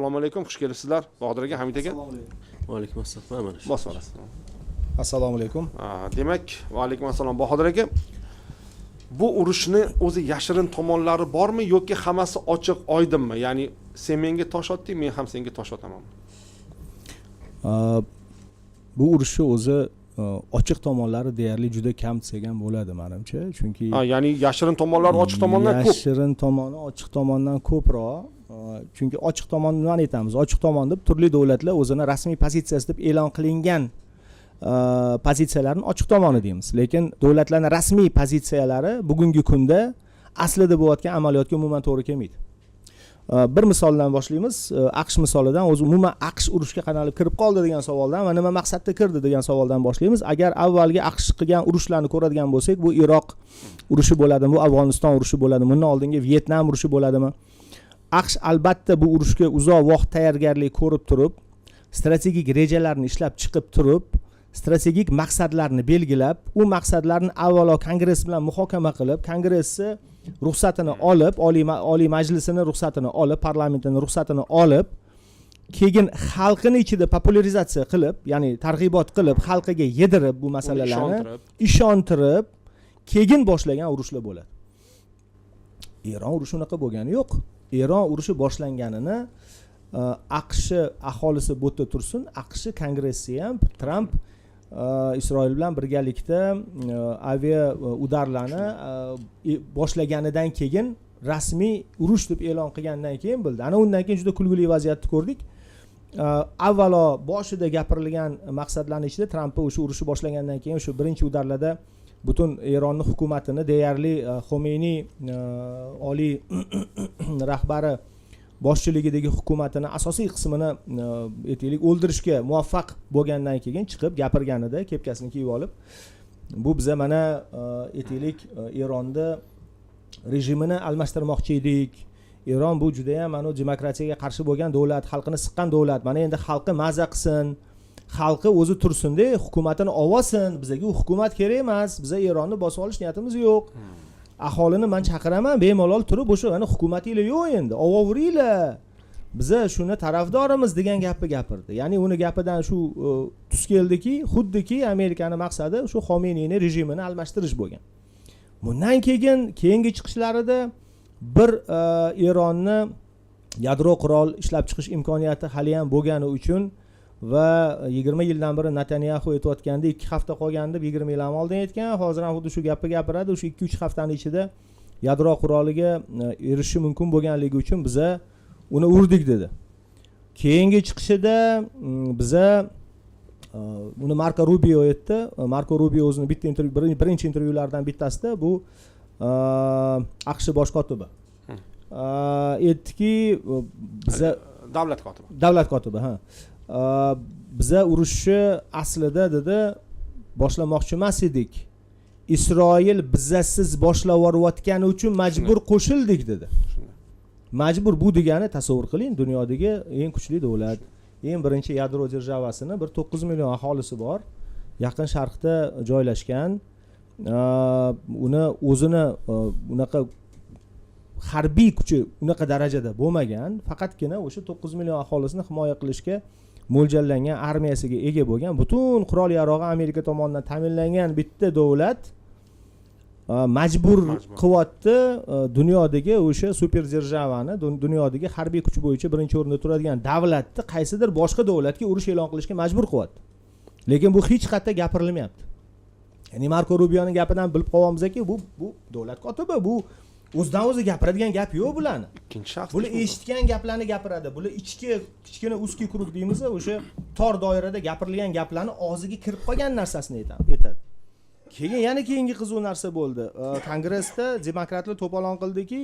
Assalomu alaykum, xush kelibsizlar. Bahodir aka, Hamid aka. Assalomu alaykum. Va alaykum assalom. Mana shu. Bos olasiz. Assalomu alaykum. Demak, va alaykum assalom Bahodir aka. Bu urushni o'zi yashirin tomonlari bormi yoki hammasi ochiq, oydinmi? Ya'ni sen menga tosh otding, men ham senga tosh otaman. Bu urushni o'zi ochiq tomonlari deyarli juda kam desak ham bo'ladi menimcha, chunki ya'ni yashirin tomonlar ochiq tomondan ko'p. Yashirin tomoni ochiq tomondan ko'proq. Chunki ochiq tomonni nima aytamiz? Ochiq tomon deb turli davlatlar o'zini rasmiy pozitsiyasi deb e'lon qilingan pozitsiyalarni ochiq tomoni deymiz. Lekin davlatlarning rasmiy pozitsiyalari bugungi kunda aslida bo'layotgan amaliyotga umuman to'g'ri kelmaydi. Bir misoldan boshlaymiz. AQSh misolidan, o'zi umuman AQSh urushga qanday kirib qoldi degan savoldan va nima maqsadda kirdi degan savoldan boshlaymiz. Agar avvalgi AQSh qilgan urushlarni ko'radigan bo'lsak, bu Iroq urushi bo'ladimi, bu Afg'oniston urushi bo'ladimi, bundan oldingi Vyetnam urushi bo'ladimi? AQSh albatta bu urushga uzoq vaqt tayyorgarlik ko'rib turib, strategik rejalarni ishlab chiqib turib, strategik maqsadlarni belgilab, u maqsadlarni avvalo Kongress bilan muhokama qilib, Kongressni ruxsatini olib, Oliy Majlisining ruxsatini olib, parlamentining ruxsatini olib, keyin xalqini ichida popularizatsiya qilib, ya'ni targ'ibot qilib, xalqiga yedirib bu masalalarni ishontirib, keyin boshlangan urushlar bo'ladi. Eron urushi unaqa bo'lgani yo'q. Eron urushi boshlanganini AQSh aholisi bu yerda tursin, AQSh Kongressi ham Trump Isroil bilan birgalikda avia udarlarni boshlaganidan keyin rasmiy urush deb e'lon qilgandan keyin bildi. Ana undan keyin juda kulgili vaziyatni ko'rdik. Avvalo boshida gapirilgan maqsadlarning ichida Trump o'sha urushni boshlagandan keyin o'sha birinchi udarlarda butun Eronning hukumatini deyarli Xomeyniy oliy rahbari boshchiligidagi hukumatini asosiy qismini aytaylik o'ldirishga muvaffaq bo'lgandan keyin chiqib gapirganida kepkasini kiyib olib, bu biza mana aytaylik Eronda rejimini almashtirmoqchi edik. Eron bu juda ham mana demokratiyaga qarshi bo'lgan davlat, xalqini siqqan davlat. Mana endi xalqi maza qilsin, xalqi o'zi tursin-da, hukumatini olsin. Bizga u hukumat kerak emas. Biza Eronni bosib olish niyatimiz yo'q. Aholini men chaqiraman, bemalol turib o'sha mana hukumatinglar yo'q endi, ovoringlar. Biza shuni tarafdorimiz degan gapni gapirdi. Ya'ni uni gapidan shu tus keldiki, xuddiki Amerikaning maqsadi shu Xomeyniyning rejimini almashtirish bo'lgan. Bundan keyingi chiqishlarida bir Eronni yadro qurol ishlab chiqish imkoniyati hali ham bo'lgani uchun va 20 yildan beri Netanyahu aytayotganda 2 hafta qolgan deb 20 yil ham oldin aytgan, hozir ham xuddi shu gapni gapiradi. O'sha 2-3 haftaning ichida yadro quroliga erishishi mumkin bo'lganligi uchun biza uni urdik dedi. Keyingi chiqishida biza uni Marko Rubio aytdi. Marko Rubio o'zining birinchi intervyularidan bittasida bu AQSh bosh kotibi aytdiki, biza davlat kotibi, ha. Biza urushni aslida dedi boshlamoqchi emas edik. Isroil bizasiz boshlab yuborayotgani uchun majbur qo'shildik dedi. Majbur bu degani tasavvur qiling, dunyodagi eng kuchli davlat, eng birinchi yadro державасini 9 million aholisi bor, Yaqin Sharqda joylashgan, uni o'zini unaqa harbiy kuchi unaqa darajada bo'lmagan, faqatgina o'sha 9 million aholisini himoya qilishga mo'ljallangan armiyasiga ega bo'lgan, butun qurol yarog'i Amerika tomonidan ta'minlangan bitta davlat majbur qilyapti dunyodagi o'sha super державani, dunyodagi harbiy kuch bo'yicha birinchi o'rinda turadigan davlatni qaysidir boshqa davlatga urush e'lon qilishga majbur qilyapti. Lekin bu hech qayerda gapirilmayapti. Ya'ni Marko Rubioning gapidan bilib qolyapmizki, bu davlat kotibi, bu o'zidan o'zi gapiradigan gap yo'q bularni. Ikkinchi shaxs. Bular eshitgan gaplarni gapiradi. Bular kichkina узкий kruг deymiz, o'sha tor doirada gapirilgan gaplarni og'ziga kirib qolgan narsasini aytadi. Keyin yana keyingi qiziq narsa bo'ldi. Kongressda demokratlar to'polon qildiki,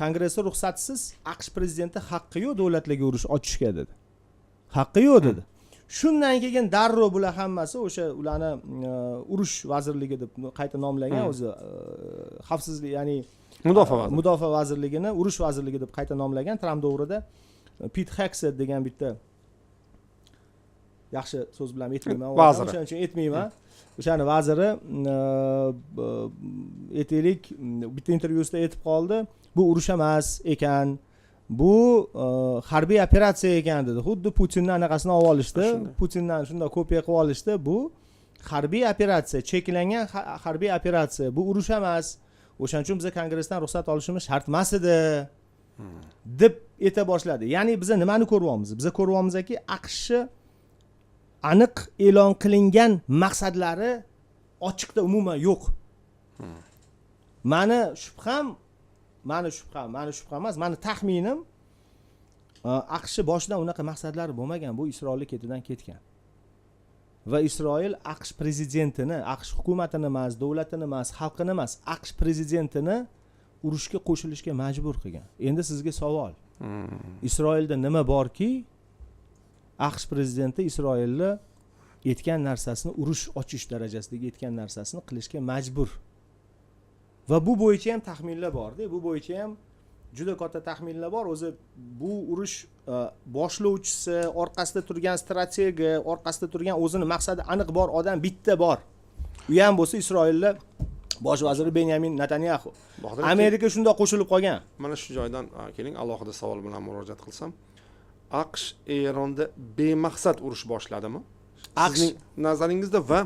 Kongressda ruxsatsiz AQSh prezidenti haqqi yo'q davlatlarga urush ochishga dedi. Haqqi yo'q dedi. Shundan keyin darrov bular hammasi o'sha ularni urush vazirligi deb qayta nomlagan, o'zi xavfsizlik, ya'ni Mudofaa vazirligini urush vazirligi deb qayta nomlagan Trump davrida Pete Hegseth degan bitta yaxshi so'z bilan aytmayman, o'shaning uchun aytmayman. O'shani vaziri aytaylik bitta intervyusida aytib qoldi, bu urush emas ekan, bu harbiy operatsiya ekan dedi. Xuddi Putinni anaqasini olib olishdi. Putindan shunday kopiya qilib olishdi. Bu harbiy operatsiya, cheklangan harbiy operatsiya. Bu urush emas. O'shaning uchun biz kongressdan ruxsat olishimiz shart emas edi. deb ayta boshladi. Ya'ni biz nimani ko'ryapmiz? Biz ko'ryapmizki, AQSh aniq e'lon qilingan maqsadlari ochiqda umuman yo'q. Mani shubham emas, mani taxminim AQSh boshidan unaqa maqsadlari bo'lmagan, bu Isroilni ketidan ketgan. Va Isroil AQSh prezidentini, AQSh hukumatini emas, davlatini emas, xalqini emas, AQSh prezidentini urushga qo'shilishga majbur qilgan. Endi sizga savol. Isroilda nima borki, AQSh prezidenti Isroilni aytgan narsasini, urush ochish darajasidagi aytgan narsasini qilishga majbur. Va bu bo'yicha ham taxminlar bor-da. Bu bo'yicha ham juda katta taxminlar bor. O'zi bu urush boshlovchisi, orqasida turgan strategi, orqasida turgan o'zini maqsadi aniq bor odam bitta bor. U ham bo'lsa Isroilda bosh vaziri Benyamin Netanyahu. Amerika shunday qo'shilib qolgan. Mana shu joydan keling, alohida savol bilan murojaat qilsam. AQSh Eronda bemaqsad urush boshladimi? Sizning nazaringizda va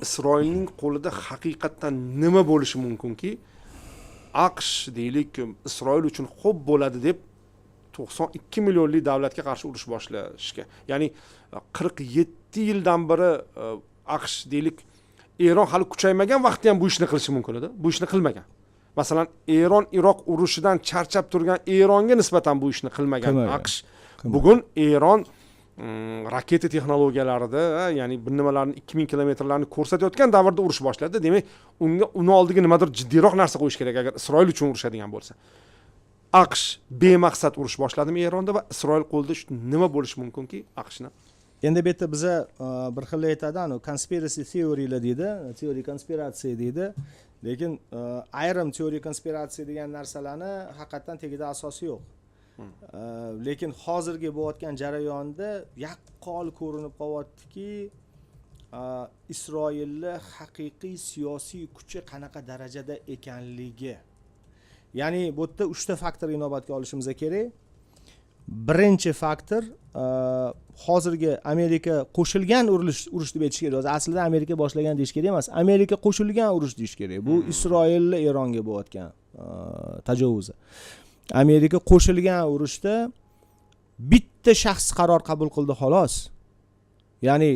Isroilning qo'lida haqiqatan nima bo'lishi mumkinki, AQSh deylik Isroil uchun xo'p bo'ladi deb 92 millionli davlatga qarshi urush boshlashga. Ya'ni 47 yildan beri AQSh deylik Eron hali kuchaymagan vaqtda ham bu ishni qilishi mumkin edi. Bu ishni qilmagan. Masalan, Eron Iroq urushidan charchab turgan Eronga nisbatan bu ishni qilmagan AQSh. Bugun Eron raketa texnologiyalarida, ya'ni bir nimalarni 2000 kilometrlarni ko'rsatayotgan davrda urush boshladi. Demak, uni oldiga nimadir jiddiyroq narsa qo'yish kerak agar Isroil uchun urushadigan bo'lsa. AQSh bemaqsad urush boshladimi Eronda va Isroil qo'lida nima bo'lishi mumkinki AQShni? Endi bu yerda biza bir xil aytadi, conspiracy theorylar deydi, teoriya konspiratsiya deydi. Lekin ayrim teoriya konspiratsiya degan narsalarni haqiqatan tagida asosi yo'q. Lekin hozirgi bo'layotgan jarayonda yaqqol ko'rinib qolyaptiki, Isroilning haqiqiy siyosiy kuchi qanaqa darajada ekanligi. Ya'ni bu yerda 3 ta faktor inobatga olishimiz kerak. Birinchi faktor hozirgi Amerika qo'shilgan urush deb aytish kerak. Aslida Amerika boshlagan deyish kerak emas. Amerika qo'shilgan urush deyish kerak. Bu Isroilni Eronga bo'layotgan tajovuzi. Amerika qo'shilgan urushda bitta shaxs qaror qabul qildi xolos. Ya'ni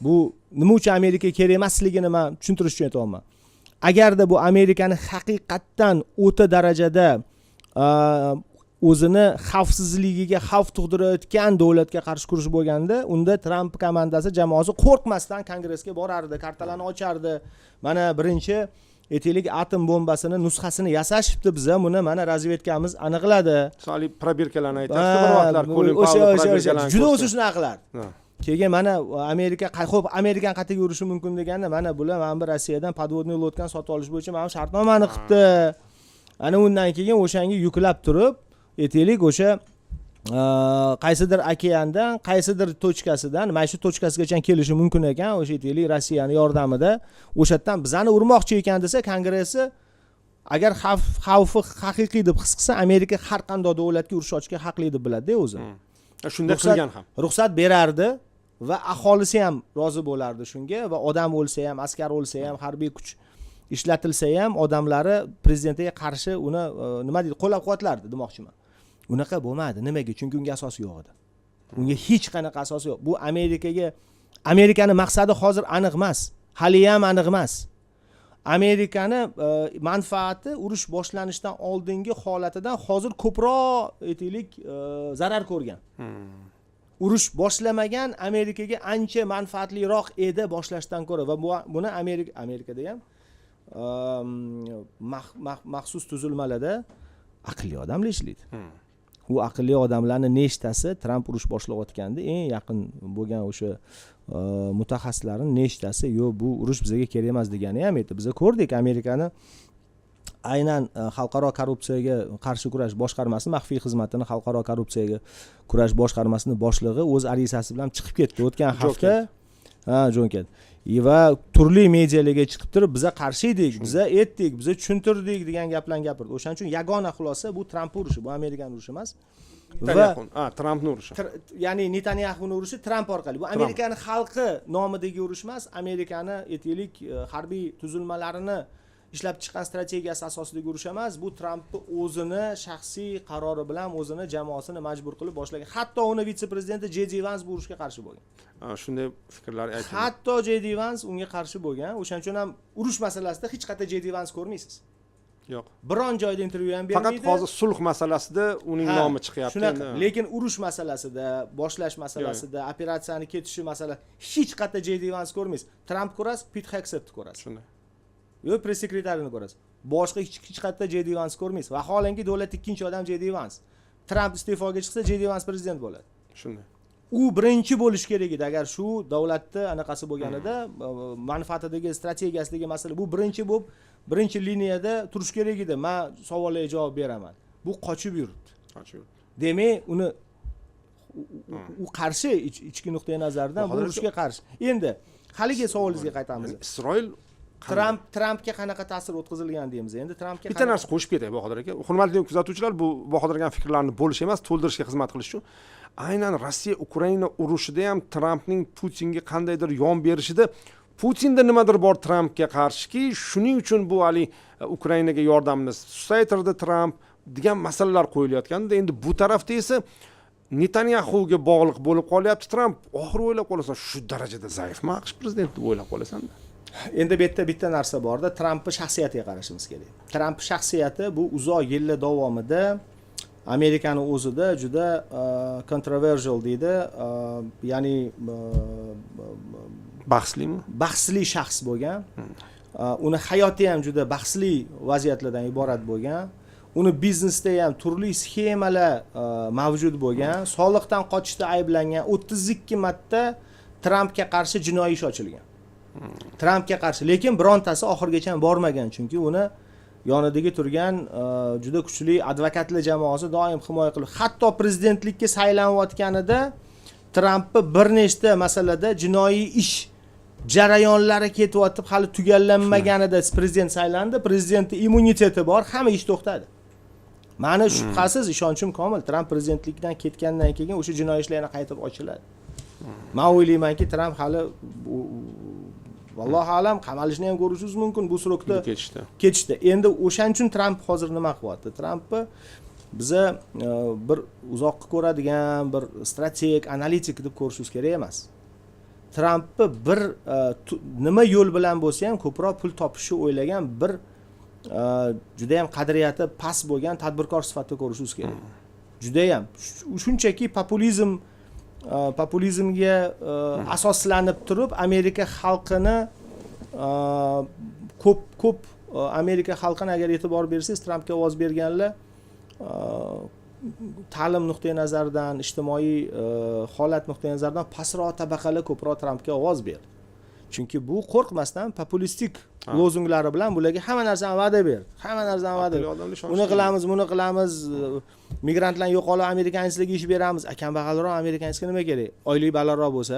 bu nima uchun Amerika kerak emasligini men tushuntirish uchun aytayapman. Agarda bu Amerikani haqiqatdan o'ta darajada o'zini xavfsizligiga xavf tug'dirayotgan davlatga qarshi kurash bo'lganda, unda Tramp komandasi jamoasi qo'rqmasdan kongressga borardi, kartalarni ochardi. Mana birinchi aytaylik atom bombasini nusxasini yasashibdi biza, buni mana razvedkamiz aniqladi. Sali probirkalarni aytasiz, bir vaqtlar Colin Powell probirkalarni juda o'zi shuni qilardi. Keyin mana Amerika, xo'p, Amerikan qatiga urishi mumkin deganda, mana bular mana bir Rossiyadan podvodniy lodkani sotib olish bo'yicha mana shartnomani qilibdi. Ana undan keyin o'shanga yuklab turib, aytaylik o'sha qaysidir okeandan, qaysidir tochkasidan, mana shu tochkasigacha kelishi mumkin ekan, o'sha aytaylik Rossiyaning yordamida o'shatdan bizani urmoqchi ekan desa, Kongressi agar xavfi haqiqiy deb his qilsa, Amerika har qanday davlatga urush ochishga haqli deb biladi-da o'zi. Shunday qilgan ham. Ruxsat berardi va aholisi ham rozi bo'lardi shunga va odam o'lsa ham, askar o'lsa ham, harbiy kuch ishlatilsa ham odamlari prezidentga qarshi uni nima deydi, qo'llab-quvvatlardi demoqchiman. Unaqa bo'lmadi. Nimaga? Chunki unga asos yo'q edi. Unga hech qanaqa asos yo'q. Bu Amerikani maqsadi hozir aniq emas. Hali ham aniq emas. Amerikani manfaati urush boshlanishidan oldingi holatidan hozir ko'proq aytaylik zarar ko'rgan. Urush boshlamagan Amerikaga ancha manfaatliroq edi boshlashdan ko'ra va buni Amerikada ham maxsus tuzilmalarda aqlli odamlar ishlaydi. U aqlli odamlarni nechtasi Tramp urush boshlayotganda eng yaqin bo'lgan o'sha mutaxassislarning nechtasi yo'q, bu urush bizga kerak emas degani ham edi. Biz ko'rdik Amerikani aynan xalqaro korrupsiyaga qarshi kurash boshqarmasi, maxfiy xizmatining xalqaro korrupsiyaga kurash boshqarmasining boshlig'i o'z arizasi bilan chiqib ketdi. O'tgan hafta Ha, jo'nkadi. Va turli medialarga chiqib turib, biza qarshi edik, biza etdik, biza tushuntirdik degan gaplarni gapirdi. O'shaning uchun yagona xulosa bu Tramp urushi, bu Amerikani urushi emas. Va Trampni urushi. ya'ni Netanyahuni urushi Tramp orqali. Bu Amerikani xalqi nomidagi urush emas, Amerikani aytaylik harbiy tuzilmalarini ishlab chiqqan strategiyasi asosidagi urush emas, bu Trampni o'zini shaxsiy qarori bilan o'zini jamoasini majbur qilib boshlagan. Hatto uni vitse-prezidenti J.D. Vance bu urushga qarshi bo'lgan. Shunday fikrlar aytildi. Hatto J.D. Vance unga qarshi bo'lgan. O'shaning uchun ham urush masalasida hech qanday J.D. Vance ko'rmaysiz. Yo'q. Biron joyda intervyu ham bermaydi. Faqat hozir sulh masalasida uning nomi chiqyapti. Shunaqa. Lekin urush masalasida, boshlash masalasida, operatsiyani ketishi masalasida hech qanday J.D. Vance ko'rmaysiz. Tramp ko'rasiz, Pete Hegsethni ko'rasiz. Shunday. Yo, press sekretarni ko'rasiz. Boshqa hech qanday J.D. Vance ko'rmaysiz. Vaholanki davlat ikkinchi odam J.D. Vance. Tramp iste'foga chiqsa, J.D. Vance prezident bo'ladi. Shunday. U birinchi bo'lish kerak edi. Agar shu davlatda anaqasi bo'lganida, manfaatidagi, strategiyasidagi masala bu birinchi bo'lib, birinchi liniyada turish kerak edi. Men savollarga javob beraman. Bu qochib yuribdi. Demak, uni u qarshi ichki nuqtai nazardan bu urushga qarshi. Endi haligi savolingizga qaytamiz. Isroil Trampga qanaqa ta'sir o'tkazilgan deymiz. Endi Trampga bitta narsa qo'shib ketay Bahodir aka. Hurmatli kuzatuvchilar, bu Bahodir aka fikrlarini bo'lish emas, to'ldirishga xizmat qilish uchun. Aynan Rossiya Ukraina urushida ham Trampning Putinga qandaydir yon berishida Putinda nimadir bor Trampga qarshiki, shuning uchun bu hali Ukrainaga yordamni susaytirdi Tramp degan masalalar qo'yilayotganda, endi bu tarafda esa Netanyahuga bog'liq bo'lib qolyapti Tramp. Oxiri o'ylab qolasan, shu darajada zaifmi AQSh prezidenti deb o'ylab qolasan. Endi bu yerda bitta narsa borda, Trampning shaxsiyatiga qarashimiz kerak. Trampning shaxsiyati bu uzoq yillar davomida Amerikani o'zida juda controversial deydi, ya'ni bahsli shaxs bo'lgan. Uni hayoti ham juda bahsli vaziyatlardan iborat bo'lgan. Uni biznesda ham turli sxemalar mavjud bo'lgan. Soliqdan qochishda ayblangan 32 marta Trampga qarshi jinoiy ish ochilgan. Trampga qarshi, lekin birontasi oxirgacha bormagan, chunki uni yonidagi turgan juda kuchli advokatlar jamoasi doim himoya qilib, hatto prezidentlikka saylanayotganida Trampni bir nechta masalada jinoiy ish jarayonlari ketyapti, hali tugallanmaganida prezident saylandi, prezidentning immuniteti bor, hamma ish to'xtadi. Meni shubhasiz ishonchim komil, Tramp prezidentlikdan ketgandan keyin o'sha jinoiy ishlarni qaytib ochiladi. Men o'ylaymanki, Tramp hali vallohu alam qamalishni ham ko'rishingiz mumkin bu srokda ketishdi. Endi o'shaning uchun Tramp hozir nima qilyapti? Trampni biza bir uzoqqa ko'radigan, bir strateg, analitik deb ko'rishimiz kerak emas. Trampni bir nima yo'l bilan bo'lsa ham ko'proq pul topishni o'ylagan bir juda ham qadriyati past bo'lgan tadbirkor sifatida ko'rishingiz kerak. Juda ham shunchaki populizmga asoslanib turib Amerika xalqini ko'p Amerika xalqini agar e'tibor bersangiz, Trampga ovoz berganlar ta'lim nuqtai nazaridan, ijtimoiy holat nuqtai nazaridan pastroq tabaqalar ko'proq Trampga ovoz berdi. Chunki bu qo'rqmasdan populistik lozunglari bilan bularga hamma narsani va'da berdi. Hamma narsani va'da berdi. Uni qilamiz, buni qilamiz, migrantlarni yo'qolib amerikansklarga ish beramiz. Kambag'alroq amerikanskga nima kerak? Oylik balandroq bo'lsa,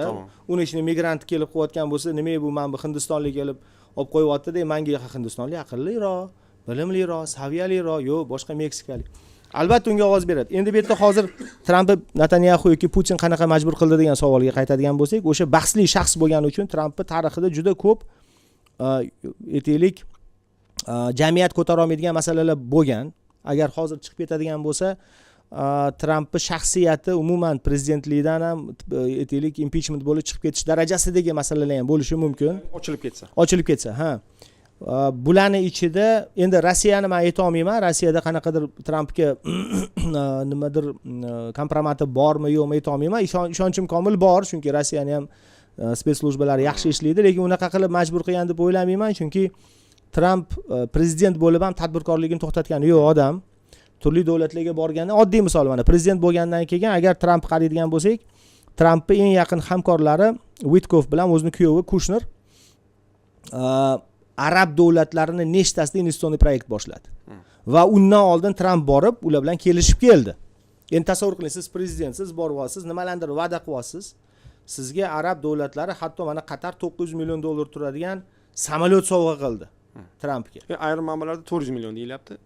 uni ishini migrant kelib qilayotgan bo'lsa, nima bu men bu Hindistonlik kelib olib qo'yapti-da, menga Hindistonlik aqlliroq, bilimliroq, saviyaliroq, yo'q, boshqa meksikalik. Albatta unga ovoz beradi. Endi bu yerda hozir Tramp Netanyahu yoki Putin qanaqa majbur qildi degan savolga qaytadigan bo'lsak, o'sha bahsli shaxs bo'lgani uchun Trampning tarixida juda ko'p aytaylik jamiyat ko'tara olmaydigan masalalar bo'lgan. Agar hozir chiqib ketadigan bo'lsa, Trampning shaxsiyati umuman prezidentlikdan ham aytaylik impeachment bo'lib chiqib ketish darajasidagi masalalar ham bo'lishi mumkin. Ochilib ketsa, ha. Bularning ichida endi Rossiyani men ayta olmayman. Rossiyada qanaqadir Trampga nimadir kompromati bormi yo'qmi ayta olmayman. Ishonchim komil bor, chunki Rossiyani ham spetslujbalari yaxshi ishlaydi, lekin unaqa qilib majbur qilgan deb o'ylamayman, chunki Tramp prezident bo'lib ham tadbirkorligini to'xtatgani yo'q odam. Turli davlatlarga borganda, oddiy misol mana prezident bo'lgandan keyin agar Tramp qaraydigan bo'lsak, Trampning eng yaqin hamkorlari Witkoff bilan o'zining kuyovi Kushner arab davlatlarini nechtasida investitsioniy proyekt boshladi. Va undan oldin Tramp borib, ular bilan kelishib keldi. Endi tasavvur qiling, siz prezidentsiz, boryapsiz, nimalardir va'da qilyapsiz. sizga arab davlatlari hatto mana Qatar 900 million dollar turadigan samolyot sovg'a qildi Trampga. Ayrim manbalarda 400 million deyilyapti.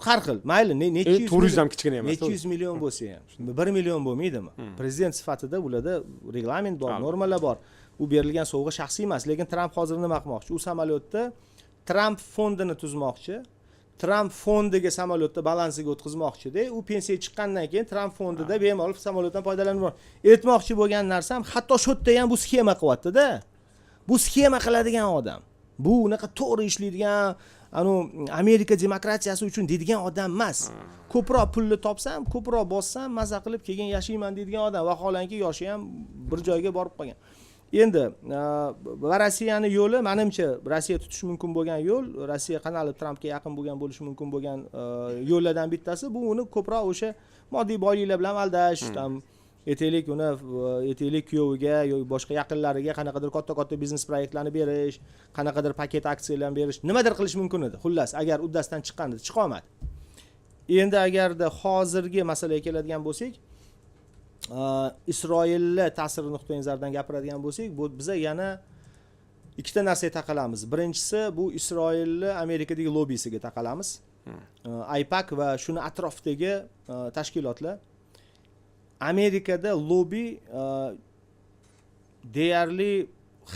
Har xil, mayli, necha 400 ham kichkina emas. necha yuz million bo'lsa ham, 1 million bo'lmaydimi? Prezident sifatida ularda reglament bor, normalar bor. U berilgan sovg'a shaxsiy emas, lekin Tramp hozir nima qilmoqchi? U samolyotda Tramp fondini tuzmoqchi. Tramp fondiga samolyotda balansiga o'tkazmoqchi-da, u pensiya chiqqandan keyin Tramp fondida bemalol samolyotdan foydalanib etmoqchi bo'lgan narsam, hatto shu yerda ham bu sxema qilyapti-da. Bu sxema qiladigan odam. Bu unaqa to'g'ri ishlaydigan, Amerika demokratiyasi uchun deydigan odam emas. Ko'proq pulni topsam, ko'proq bossam, maza qilib keyin yashayman deydigan odam. Vaholanki yoshi ham bir joyga borib qolgan. Endi va Rossiyani yo'li, menimcha, Rossiya tutish mumkin bo'lgan yo'l, Rossiya qanday Trampga yaqin bo'lgan bo'lishi mumkin bo'lgan yo'llardan bittasi bu uni ko'proq o'sha moddiy boyliklar bilan aldash, etelik kuyoviga yoki boshqa yaqinlariga qanaqadir katta biznes proyektlarni berish, qanaqadir paket aksiyalarni berish, nimadir qilish mumkin edi. Xullas, agar uddasidan chiqqanda chiqa olmadi. Endi agarda hozirgi masalaga keladigan bo'lsak, Isroilni ta'sir nuqtai nazaridan gapiradigan bo'lsak, bu biza yana ikkita narsaga taqalamiz. Birinchisi bu Isroilni Amerikadagi lobbisiga taqalamiz. AIPAC va shuni atrofidagi tashkilotlar. Amerikada lobbi deyarli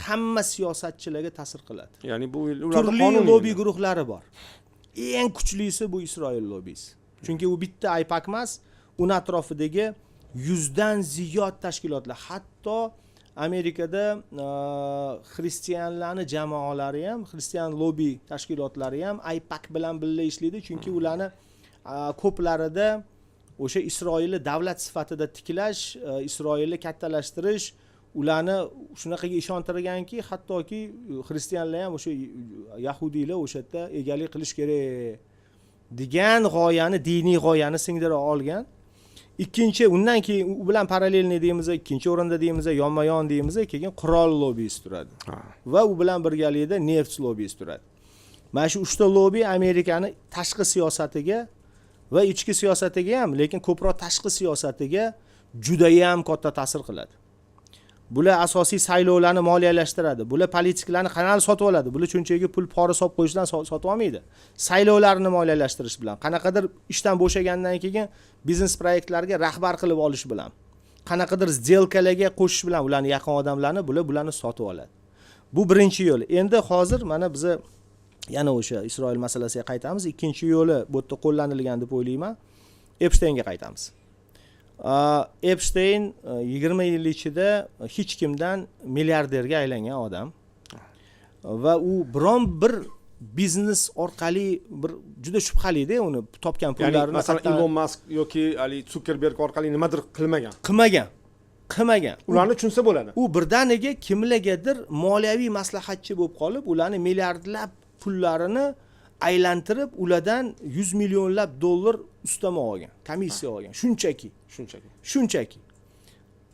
hamma siyosatchilarga ta'sir qiladi. Ya'ni bu ularda turli lobbi guruhlari bor. Eng kuchlisi bu Isroil lobbisi. Chunki u bitta AIPAC emas, uni atrofidagi 100 dan ziyod tashkilotlar, hatto Amerikada xristianlarning jamoalari ham, xristian lobbi tashkilotlari ham AIPAC bilan birga ishlaydi, chunki ularni ko'plarida o'sha Isroilni davlat sifatida tiklash, Isroilni kattalashtirish, ularni shunaqaga ishontirganki, hattoki xristianlar ham o'sha yahudiylar o'sha yerda egalik qilish kerak degan g'oyani, diniy g'oyani singdira olgan. Ikkinchi, undan keyin u bilan parallelni deymiz, ikkinchi o'rinda deymiz, yonma-yon deymiz, keyin qurol lobbisi turadi. Va u bilan birgalikda neft lobbisi turadi. Mana shu 3 ta lobbi Amerikani tashqi siyosatiga va ichki siyosatiga ham, lekin ko'proq tashqi siyosatiga juda ham katta ta'sir qiladi. Bular asosiy saylovlarni moliyalashtiradi. Bular politiklarni qanday sotib oladi? Bular chunchagi pul pora solib qo'yishdan sotib olmaydi. Saylovlarni moliyalashtirish bilan, qanaqadir ishdan bo'shagandan keyin biznes proyektlarga rahbar qilib olish bilan, qanaqadir сделкаlarga qo'shish bilan ularning yaqin odamlarni bularni sotib oladi. Bu birinchi yo'l. Endi hozir mana biz yana o'sha Isroil masalasiga qaytamiz. Ikkinchi yo'li bu yerda qo'llanilgan deb o'ylayman. Epsteinga qaytamiz. Epstein 20 yil ichida hech kimdan milliarderga aylangan odam va u biron bir biznes orqali bir juda shubhali-da uni topgan pullarini, masalan Elon Musk yoki Ali Zuckerberg orqali nimadir qilmagan. Ularni tushunsa bo'ladi. U birdaniga kimlargadir moliyaviy maslahatchi bo'lib qolib, ularni milliardlab pullarini aylantirib, ulardan 100 millionlab dollar ustama olgan, komissiya olgan. Shunchaki.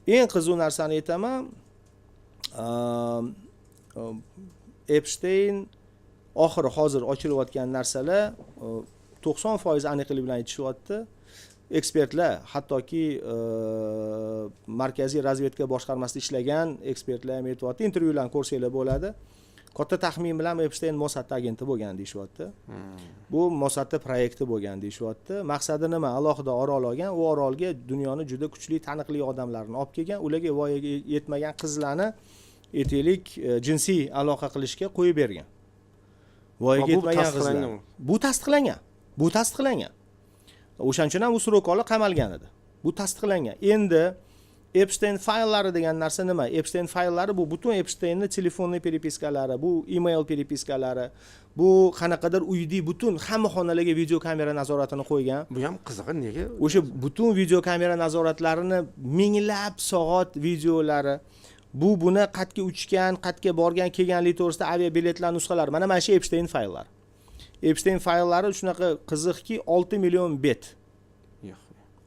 Eng qiziq narsani aytaman, Epstein oxiri hozir ochilayotgan narsalar 90% aniqlik bilan aytishyapti. Ekspertlar, hattoki Markaziy razvedka boshqarmasida ishlagan ekspertlar ham aytyapti, intervyularni ko'rsanglar bo'ladi. Katta taxmin bilan Epstein Mossad agenti bo'lgan deyishyapti. Bu Mossad proyekti bo'lgan deyishyapti. Maqsadi nima? Alohida orol olgan, u orolga dunyoning juda kuchli, taniqli odamlarini olib kelgan, ularga voyaga yetmagan qizlarni aytaylik jinsiy aloqa qilishga qo'yib bergan. Voyaga yetmagan qizlar. Bu tasdiqlangan. O'shaning uchun ham u surok olib qamalgan edi. Bu tasdiqlangan. Endi Epstein faylari degan narsa nima? Epstein fayllari bu butun Epsteinning telefonni peripiskalari, bu email peripiskalari, bu qanaqadir uyning butun hamma xonalarga video kamera nazoratini qo'ygan. Bu ham qizig'i nega? O'sha butun video kamera nazoratlarini minglab soat videolari, buni qatga uchgan, qatga borgan, kelganlik to'g'risida aviabiletlar nusxalari. Mana shu Epstein fayllari. Epstein fayllari shunaqa qiziqki 6 million bet.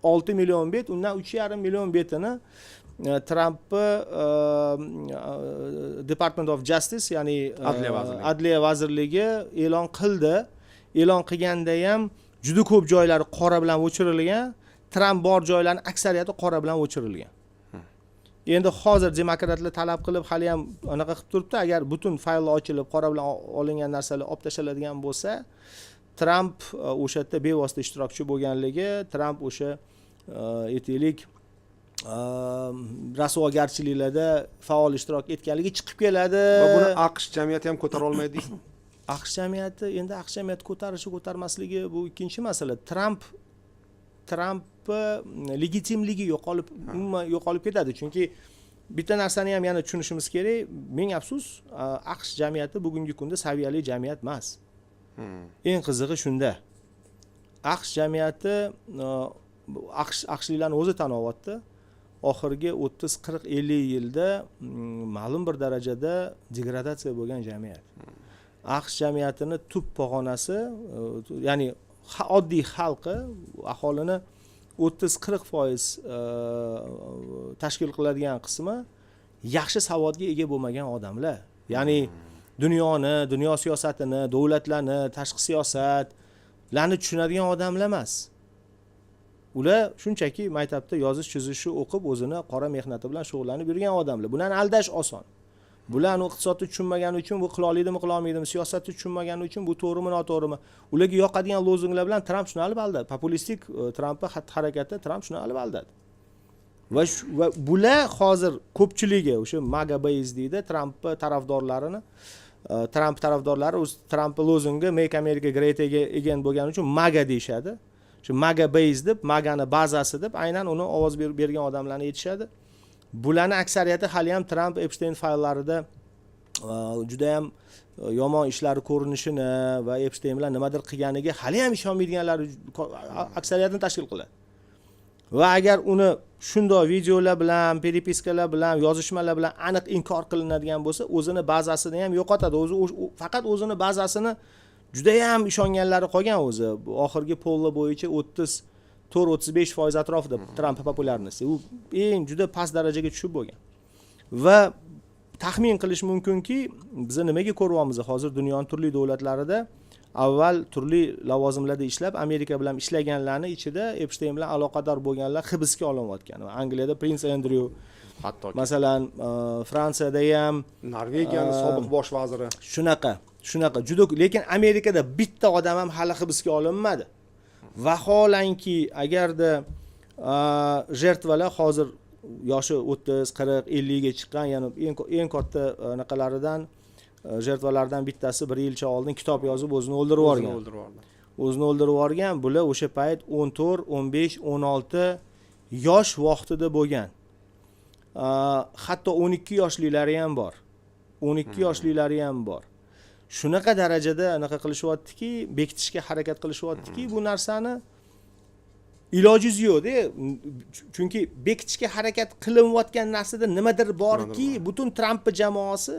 6 million bet, undan 3,5 million betini Trumpni Department of Justice, ya'ni Adliya vazirligi e'lon qildi. E'lon qilganda ham juda ko'p joylari qora bilan o'chirilgan. Trump bor joylarning aksariyati qora bilan o'chirilgan. Endi hozir demokratlar talab qilib hali ham anaqa qilib turibdi, agar butun fayllar ochilib, qora bilan olingan narsalar olib tashaladigan bo'lsa, Tramp o'sha yerda bevosita ishtirokchi bo'lganligi, Tramp o'sha aytaylik rasvogarchiliklarda faol ishtirok etganligi chiqib keladi. Va buni AQSh jamiyati ham ko'tara olmaydi deysizmi? AQSh jamiyati, endi AQSh jamiyati ko'tarishi ko'tarmasligi bu ikkinchi masala. Tramp legitimligi umuman yo'qolib ketadi. Chunki bitta narsani ham yana tushunishimiz kerak. Ming afsus, AQSh jamiyati bugungi kunda saviyali jamiyat emas. Eng qizig'i shunda. AQSh jamiyati AQShliklarni o'zi tan olyapti. Oxirgi 30, 40, 50 yilda ma'lum bir darajada degradatsiya bo'lgan jamiyat. AQSh jamiyatini tub pog'onasi, ya'ni oddiy xalqi, aholini 30-40% tashkil qiladigan qismi yaxshi savodga ega bo'lmagan odamlar. Ya'ni dunyo siyosatini, davlatlarni, tashqi siyosatlarni tushunadigan odamlar emas. Ular shunchaki maktabda yozish, chizishni o'qib, o'zini qora mehnati bilan shug'ullanib yurgan odamlar. Bularni aldash oson. Bularni iqtisodni tushunmagani uchun bu qila oladimi, qila olmaydimi, siyosatni tushunmagani uchun bu to'g'rimi, noto'g'rimi. Ularga yoqadigan lozunglar bilan Tramp shuni olib aldadi. Populistik Trampning xatti-harakati Tramp shuni olib aldadi. Va bular hozir ko'pchiligi o'sha MAGA base deydi, Tramp tarafdorlari o'z Tramp lozungi Make America Great Again bo'lgani uchun MAGA deyshadi. Shu MAGA base deb, MAGAni bazasi deb aynan uni ovoz bergan odamlarni aytishadi. Bularning aksariyati hali ham Trump Epstein fayllarida juda ham yomon ishlari ko'rinishini va Epstein bilan nimadir qilganiga hali ham ishonmaydiganlar aksariyatini tashkil qiladi. Va agar uni shunday videolar bilan, peripiskalar bilan, yozishmalar bilan aniq inkor qilinadigan bo'lsa, o'zini bazasini ham yo'qotadi. O'zi faqat o'zini bazasini juda ham ishonganlari qolgan o'zi. Oxirgi polllar bo'yicha 34-35% atrofida Tramp populyarligi. U eng juda past darajaga tushib bo'lgan. Va taxmin qilish mumkinki, biz nimaga ko'ryapmiz hozir dunyoning turli davlatlarida avval turli lavozimlarda ishlab, Amerika bilan ishlaganlarning ichida Epstein bilan aloqador bo'lganlar hibsga olinayotgan. Angliyada Prince Andrew, hatto masalan, Fransiyada ham, Norvegiyaning sobiq bosh vaziri. Shunaqa juda, lekin Amerikada bitta odam ham hali hibsga olinmadi. Vaholanki agarda jertvalar hozir yoshi 30, 40, 50 ga chiqqan, ya'ni eng katta anaqalaridan jertvalardan bittasi 1 yilcha oldin kitob yozib o'zini o'ldirib yuborgan. Bular o'sha payt 14, 15, 16 yosh vaqtida bo'lgan. Hatto 12 yoshliklari ham bor. 12 yoshliklari ham bor. Shunaqa darajada anaqa qilishyaptiki, bekitishga harakat qilishyaptiki, bu narsani ilojiz yo'q-da. Chunki bekitishga harakat qilinayotgan narsada nimadir borki, butun Tramp jamoasi,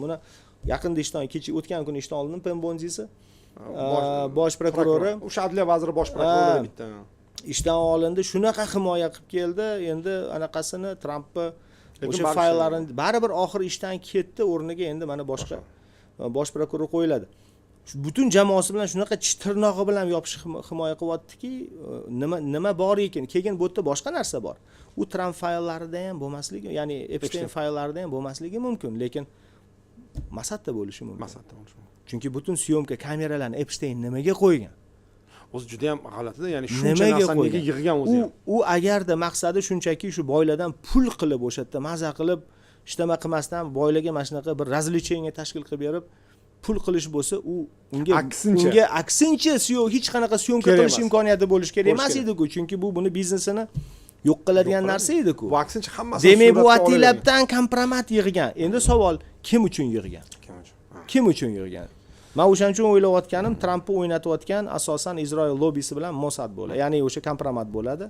buni yaqinda ishdan o'tgan kuni ishdan oldim, Pembonzisi bosh prokurori, o'sha adliya vaziri bosh prokurori bitta ishdan olindi, shunaqa himoya qilib keldi. Endi anaqasini Trampni o'sha fayllarini baribir oxiri ishdan ketdi, o'rniga endi mana boshqa bosh prokuror qo'yiladi. Butun jamoasi bilan shunaqa tirnog'i bilan yopish himoya qilyaptiki, nima bor ekan, keyin bu yerda boshqa narsa bor. U Trump fayllarida ham bo'lmasligi, ya'ni Epstein fayllarida ham bo'lmasligi mumkin, lekin Mosadda bo'lishi mumkin. Chunki butun syomka kameralarni Epstein nimaga qo'ygan? O'zi juda ham g'alati-da, ya'ni shuncha narsani nega yig'gan o'zi ham. U agarda maqsadi shunchaki shu boylardan pul qilib o'sha yerda maza qilib, ishlama qilmasdan boylarga mana shunaqa bir razlicheniya tashkil qilib berib pul qilish bo'lsa, unga aksincha hech qanaqa syomka qilish imkoniyati bo'lish kerak emas edi-ku, chunki bu buni biznesini yo'q qiladigan narsa edi-ku. Bu aksincha hammasi demak bu atilabdan kompromat yig'gan. Endi savol, kim uchun yig'gan? Kim uchun yig'gan? Men o'shaning uchun o'ylayotganim, Trampni o'ynatayotgan asosan Isroil lobbisi bilan Mossad bo'ladi. Ya'ni o'sha kompromat bo'ladi.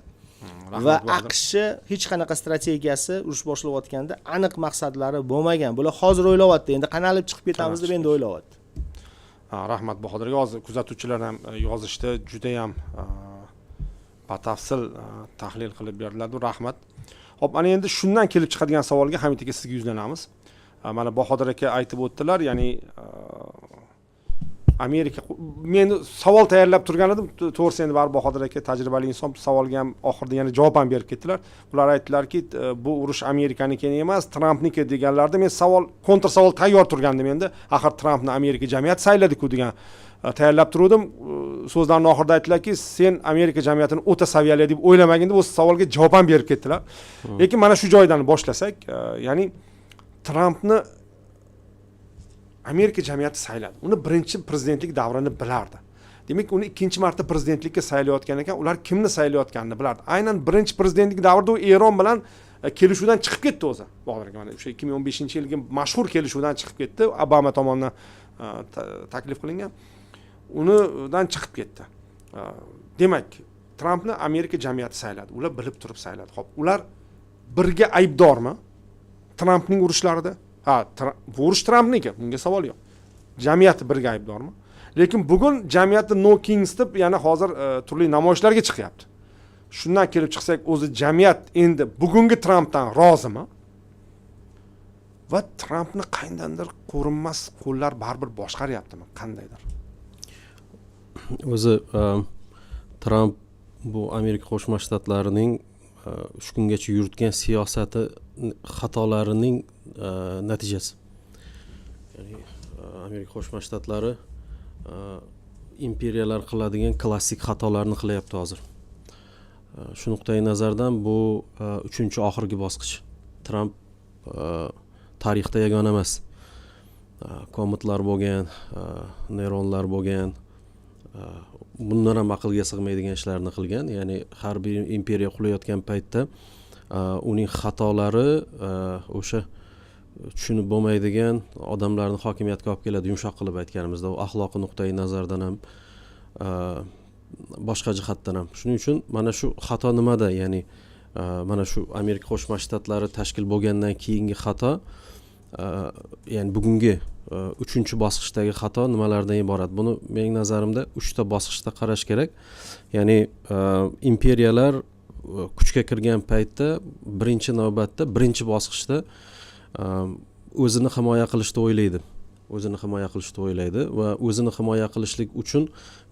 Va AQSh hech qanaqa strategiyasi urush boshlayotganda aniq maqsadlari bo'lmagan. Bular hozir o'ylayapti, endi qanalib chiqib ketamiz deb endi o'ylayapti. Rahmat Bahodirga. Hozir kuzatuvchilar ham yozishdi, juda ham batafsil tahlil qilib beriladi. Rahmat. Xo'p, ana endi shundan kelib chiqadigan savolga Hamid aka sizga yuzlanamiz. Mana Bahodir aka aytib o'tdilar, ya'ni Amerika, men savol tayyorlab turgan edim, to'g'risi endi baribir Bahodir aka tajribali inson, savolga ham oxirida yana javob ham berib ketdilar. Ular aytdilarki, bu urush Amerikaniki emas, Trampniki deganlarida men kontr savol tayyor turgandim endi. Axir Trampni Amerika jamiyati sayladi-ku degan tayyorlab turdim. So'zlarning oxirida aytdilarki, sen Amerika jamiyatini o'ta saviyali deb o'ylamagin deb o'z savolga javob ham berib ketdilar. Lekin mana shu joydan boshlasak, ya'ni Trampni Amerika jamiyati sayladi. Uni birinchi prezidentlik davrini bilardi. Demak, uni ikkinchi marta prezidentlikka saylayotgan ekan, ular kimni saylayotganini bilardi. Aynan birinchi prezidentlik davrida u Eron bilan kelishuvdan chiqib ketdi o'zi. Bodirga mana o'sha 2015-yilgi mashhur kelishuvdan chiqib ketdi, Obama tomonidan taklif qilingan. Unidan chiqib ketdi. Demak, Trampni Amerika jamiyati sayladi. Ular bilib turib sayladi. Xo'p, ular birga aybdormi Trampning urishlarida? Ha, bu urush Trampniki, bunga savol yo'q. Jamiyati birga aybdormi? Lekin bugun jamiyatni no kings deb yana hozir turli namoyishlarga chiqyapti. Shundan kelib chiqsak, o'zi jamiyat endi bugungi Trampdan rozimi? Va Trampni qandandir ko'rinmas qo'llar baribir boshqaryaptimi? Qandaydir? O'zi Tramp bu Amerika Qo'shma Shtatlarining shu kungacha yuritgan siyosati xatolarining natijasi. Ya'ni Amerika Qo'shma Shtatlari imperiyalar qiladigan klassik xatolarni qilyapti hozir. Shu nuqtai nazardan bu 3-oxirgi bosqich. Tramp tarixda yagona emas. Kometlar bo'lgan, neyronlar bo'lgan, bundan ham aqlga sig'maydigan ishlarni qilgan. Ya'ni har bir imperiya qulayotgan paytda uning xatolari o'sha tushunib bo'lmaydigan odamlarni hokimiyatga olib keladi, yumshoq qilib aytganimizda, u axloqiy nuqtai nazardan ham boshqa jihatdan ham. Shuning uchun mana shu xato nimada? Ya'ni mana shu Amerika Qo'shma Shtatlari tashkil bo'lgandan keyingi xato, ya'ni bugungi 3-bosqichdagi xato nimalardan iborat? Buni mening nazarimda 3 ta bosqichda qarash kerak. Ya'ni imperiyalar kuchga kirgan paytda birinchi navbatda, birinchi bosqichda o'zini himoya qilishni o'ylaydi. O'zini himoya qilishni o'ylaydi va o'zini himoya qilishlik uchun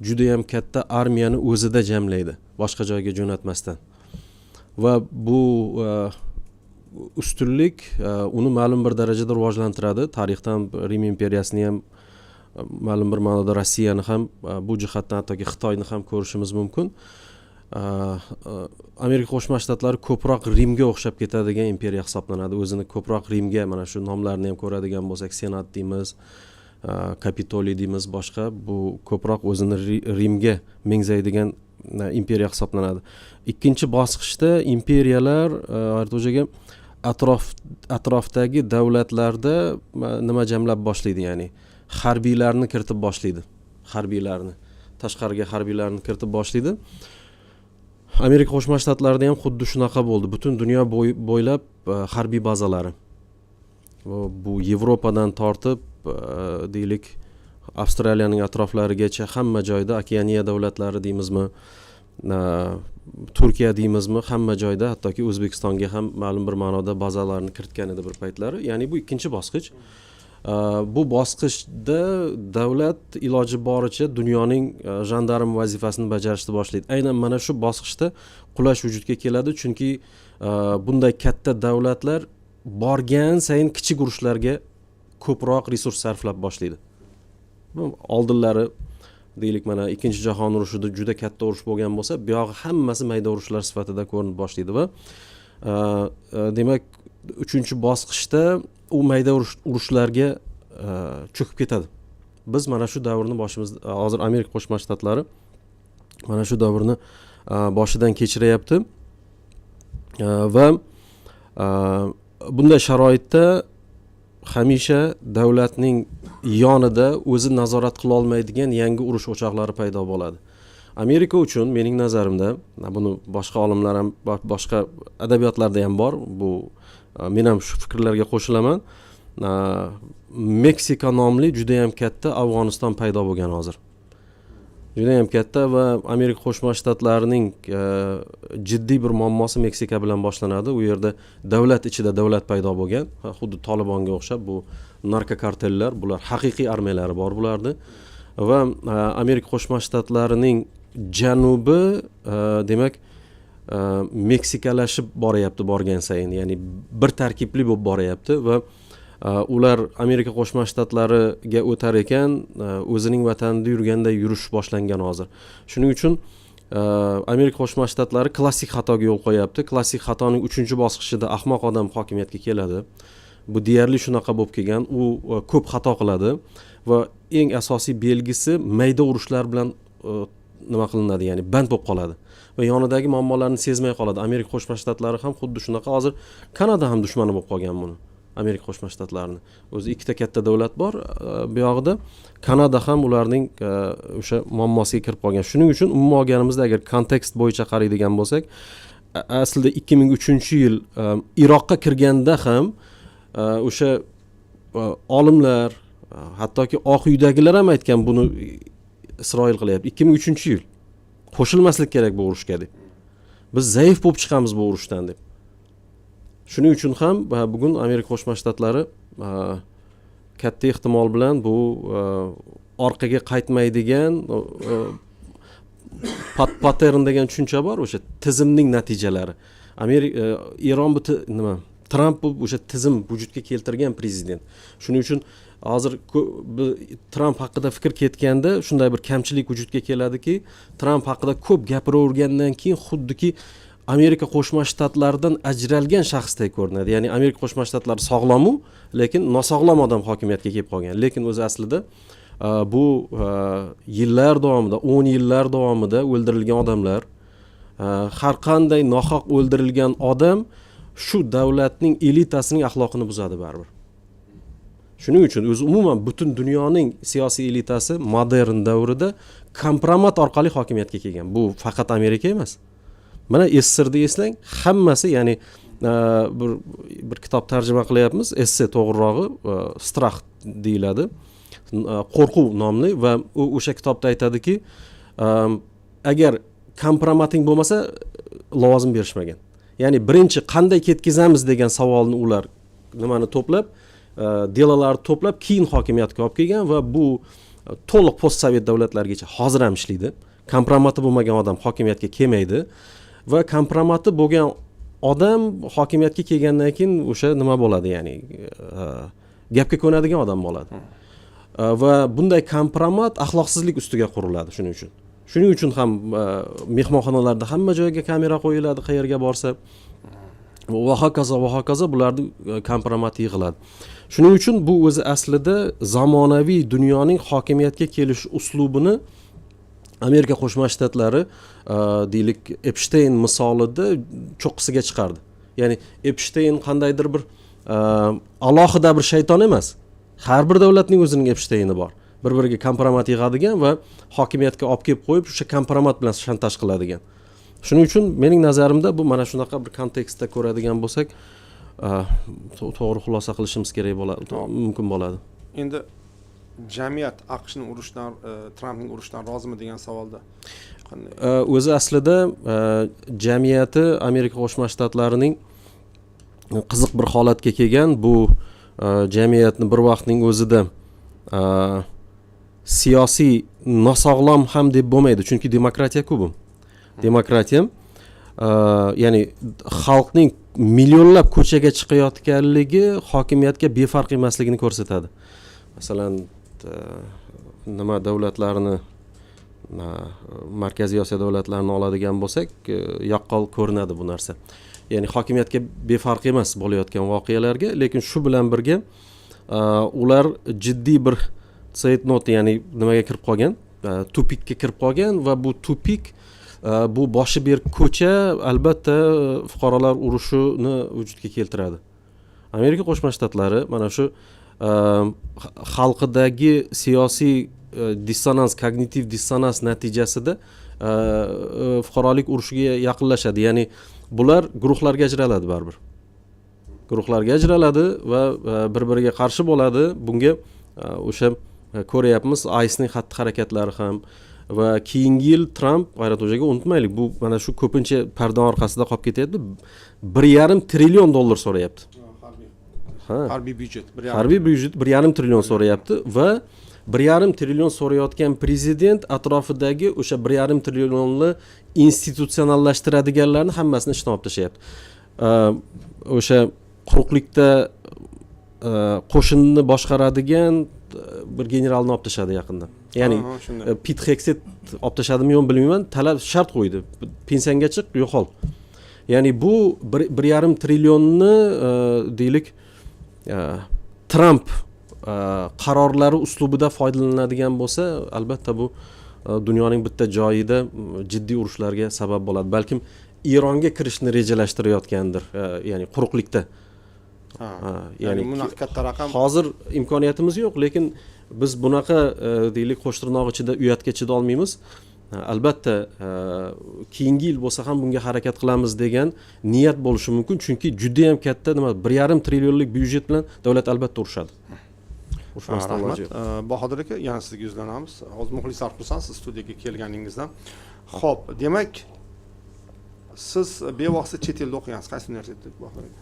juda ham katta armiyani o'zida jamlaydi, boshqa joyga jo'natmasdan. Va bu ustunlik uni ma'lum bir darajada rivojlantiradi. Tarixdan Rim imperiyasini ham, ma'lum bir ma'noda Rossiyani ham, bu jihatdan hattoki Xitoyni ham ko'rishimiz mumkin. Amerika Qo'shma Shtatlari ko'proq Rimga o'xshab ketadigan imperiya hisoblanadi. O'zini ko'proq Rimga, mana shu nomlarni ham ko'radigan bo'lsak, Senat deymiz, Kapitoliy deymiz, boshqa, bu ko'proq o'zini Rimga mengzaydigan imperiya hisoblanadi. Ikkinchi bosqichda imperiyalar o'shaga atrofdagi davlatlarda nima jamlab boshlaydi, ya'ni harbiylarni kiritib boshlaydi. Harbiylarni, tashqariga harbiylarni kiritib boshlaydi. Amerika Qo'shma Shtatlarida ham xuddi shunaqa bo'ldi. Butun dunyo bo'ylab harbiy bazalari. Bu Yevropadan tortib, deylik, Avstraliyaning atroflarigacha hamma joyda, Okeaniya davlatlari deymizmi, Turkiya deymizmi, hamma joyda, hattoki O'zbekistonga ham ma'lum bir ma'noda bazalarni kiritgan edi bir paytlari. Ya'ni bu ikkinchi bosqich. Bu bosqichda davlat iloji boricha dunyoning jandarm vazifasini bajarishni boshlaydi. Aynan mana shu bosqichda qulash vujudga keladi, chunki bunday katta davlatlar borgan sayin kichik urushlarga ko'proq resurs sarflab boshlaydi. Oldinlari deylik, mana Ikkinchi jahon urushida juda katta urush bo'lgan bo'lsa, bu yog'i hammasi mayda urushlar sifatida ko'rinib boshlaydi va demak 3-bosqichda u mayda urushlarga cho'kib ketadi. Biz mana shu davrni hozir Amerika Qo'shma Shtatlari mana shu davrni boshidan kechiryapti va bunday sharoitda hamisha davlatning yonida o'zi nazorat qila olmaydigan yangi urush o'choqlari paydo bo'ladi. Amerika uchun mening nazarimda, buni boshqa olimlar ham, boshqa adabiyotlarda ham bor, bu men ham shu fikrlarga qo'shilaman. Meksika nomli juda ham katta Afg'oniston paydo bo'lgan hozir. Juda ham katta va Amerika Qo'shma Shtatlarining jiddiy bir muammosi Meksika bilan boshlanadi. U yerda davlat ichida davlat paydo bo'lgan, xuddi Tolibonga o'xshab, bu narkokartellar, bular haqiqiy armiyalari bor bularni. va Amerika Qo'shma Shtatlarining janubi demak meksikalashib boryapti borgan sayin, ya'ni bir tarkibli bo'lib boryapti va ular Amerika Qo'shma Shtatlariga o'tar ekan, o'zining vatanida yurganda yurish boshlangan hozir. Shuning uchun Amerika Qo'shma Shtatlari klassik xatoga yo'l qo'yapti. Klassik xatoning 3-bosqichida ahmoq odam hokimiyatga keladi. Bu deyarli shunaqa bo'lib kelgan. U ko'p xato qiladi va eng asosiy belgisi mayda urushlar bilan nima qilinadi, ya'ni band bo'lib qoladi va yonidagi muammolarni sezmay qoladi. Amerika Qo'shma Shtatlari ham xuddi shunaqa. Hozir Kanada ham dushmani bo'lib qolgan buni. Amerika Qo'shma Shtatlarini. O'zi ikkita katta davlat bor bu yog'ida. Kanada ham ularning o'sha muammosiga kirib qolgan. Shuning uchun umuman olganimizda agar kontekst bo'yicha qaraydigan bo'lsak, aslida 2003-yil Iroqqa kirganda ham o'sha olimlar, hattoki Oq uydagilar ham aytgan, buni Isroil qilyapti. 2003-yil qo'shilmaslik kerak bu urushga deb. Biz zaif bo'lib chiqamiz bu urushdan deb. Shuning uchun ham bugun Amerika Qo'shma Shtatlari katta ehtimol bilan bu orqaga qaytmaydigan pattern degan tushuncha bor, o'sha tizimning natijalari. Eron nima? Trump bu o'sha tizim vujudga keltirgan prezident. Shuning uchun hozir Trump haqida fikr ketganda shunday bir kamchilik vujudga keladiki, Trump haqida ko'p gapiravergandan keyin xuddiki Amerika Qo'shma Shtatlaridan ajralgan shaxsdek ko'rinadi. Ya'ni Amerika Qo'shma Shtatlari sog'lom-u, lekin nosog'lom odam hokimiyatga kelib qolgan. Lekin o'zi aslida bu yillar davomida, 10 yillar davomida o'ldirilgan odamlar, har qanday nohaq o'ldirilgan odam shu davlatning elitasining axloqini buzadi baribir. Shuning uchun o'zi umuman butun dunyoning siyosiy elitasi modern davrida kompromat orqali hokimiyatga kelgan. Bu faqat Amerika emas. Mana SSR'ni eslang, hammasi, ya'ni bir kitob tarjima qilyapmiz, esse to'g'rirog'i Strach deyiladi, qo'rquv nomli, va u o'sha kitobda aytadiki, agar kompromating bo'lmasa lavozim berishmagan. Ya'ni birinchi qanday ketkazamiz degan savolni ular nimani to'plab, delalarni to'plab keyin hokimiyatga olib kelgan va bu to'liq postsovet davlatlargacha hozir ham ishlaydi. Kompromati bo'lmagan odam hokimiyatga kelmaydi. Va kompromati bo'lgan odam hokimiyatga kelgandan keyin o'sha nima bo'ladi, ya'ni gapga ko'nadigan odam bo'ladi. Va bunday kompromat axloqsizlik ustiga quriladi shuning uchun ham mehmonxonalarda hamma joyga kamera qo'yiladi, qayerga borsa va hokazo bularning kompromati yig'iladi. Shuning uchun bu o'zi aslida zamonaviy dunyoning hokimiyatga kelish uslubini Amerika Qo'shma Shtatlari deylik Epstein misolida cho'qqisiga chiqardi. Ya'ni Epstein qandaydir bir alohida bir shayton emas. Har bir davlatning o'zining Epsteini bor. Bir-biriga kompromat yig'adigan va hokimiyatga olib kelib qo'yib, o'sha kompromat bilan shantaj qiladigan. Shuning uchun mening nazarimda bu mana shunaqa bir kontekstda ko'radigan bo'lsak, to'g'ri xulosa qilishimiz kerak bo'ladi, mumkin bo'ladi. Endi jamiyat AQShning urushdan, Trampning urushdan rozimi degan savolda qanday? O'zi aslida jamiyati Amerika Qo'shma Shtatlarining qiziq bir holatga kelgan. Bu jamiyatni bir vaqtning o'zida siyosiy nosog'lom ham deb bo'lmaydi, chunki demokratiya-ku bu. Demokratiya, ya'ni xalqning millionlab ko'chaga chiqayotganligi hokimiyatga befarq emasligini ko'rsatadi. Masalan, nima davlatlarni, Markaziy Osiyo davlatlarini oladigan bo'lsak, yaqqol ko'rinadi bu narsa. Ya'ni hokimiyatga befarq emas bo'layotgan voqealarga, lekin shu bilan birga ular jiddiy bir saytnot, ya'ni nimaga kirib qolgan, tupikka kirib qolgan va bu tupik, bu boshi berk ko'cha albatta fuqarolar urushini vujudga keltiradi. Amerika Qo'shma Shtatlari mana shu xalqidagi siyosiy dissonans, kognitiv dissonans natijasida fuqarolik urushiga yaqinlashadi. Ya'ni bular guruhlarga ajraladi baribir. Guruhlarga ajraladi va bir-biriga qarshi bo'ladi. Bunga o'sha ko'ryapmiz ICEning xatti-harakatlari ham va keyingi yil Trump, G'ayrat unutmaylik, bu mana shu ko'pincha parda orqasida qolib ketyapti. 1,5 trillion dollar so'rayapti. Harbiy byudjet 1,5 trillion so'rayapti va 1,5 trillion so'rayotgan prezident atrofidagi o'sha 1,5 trillionni institutsionallashtiradiganlarni hammasini ishdan olib tashlayapti. O'sha quruqlikda qo'shinni boshqaradigan bir generalni olib tashladi yaqinda. Ya'ni Pit Hekset olib tashladimi yo'q bilmayman, talab shart qo'ydi. Pensiyanga chiq, yo'qol. Ya'ni bu 1,5 trillion'ni deylik Trump qarorlari uslubida foydalanadigan bo'lsa, albatta bu dunyoning bitta joyida jiddiy urushlarga sabab bo'ladi. Balkim Ironga kirishni rejalashtirayotgandir, ya'ni quruqlikda. Ya'ni bunaqa katta raqam hozir imkoniyatimiz yo'q, lekin biz bunaqa deylik qo'sh tirnoq ichida uyatga chida olmaymiz. Albatta keyingi yil bo'lsa ham bunga harakat qilamiz degan niyat bo'lishi mumkin, chunki juda ham katta 1,5 trillionlik byudjet bilan davlat albatta urushadi. Rahmat. Bahodir aka, yana sizga yuzlanamiz. Hozir muxlislar xursand siz studiyaga kelganingizdan. Xo'p, demak siz bevosita chet elda o'qigansiz. Qaysi universitetda Bahodir aka?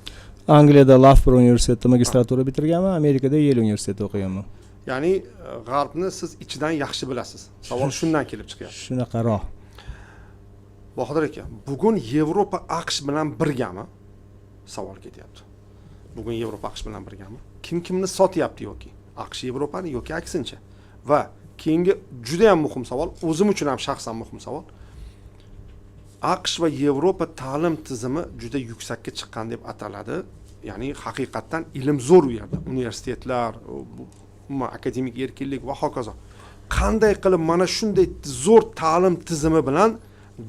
Angliyada Loughborough universitetida magistratura bitirganman, Amerikada Yale universitetida o'qiganman. Ya'ni g'arbni siz ichidan yaxshi bilasiz. Savol shundan kelib chiqyapti. Shunaqaroq. Bahodir aka, bugun Yevropa AQSh bilan birgami? Savol ketyapti. Bugun Yevropa AQSh bilan birgami? Kim kimni sotyapti yoki AQSh Yevropani yoki aksincha? Va keyingi juda ham muhim savol, o'zim uchun ham shaxsan muhim savol. AQSh va Yevropa ta'lim tizimi juda yuksakka chiqqan deb ataladi. Ya'ni haqiqatan ilm zo'r u yerda. Universitetlar, akademik erkinlik va hokazo. Qanday qilib mana shunday zo'r ta'lim tizimi bilan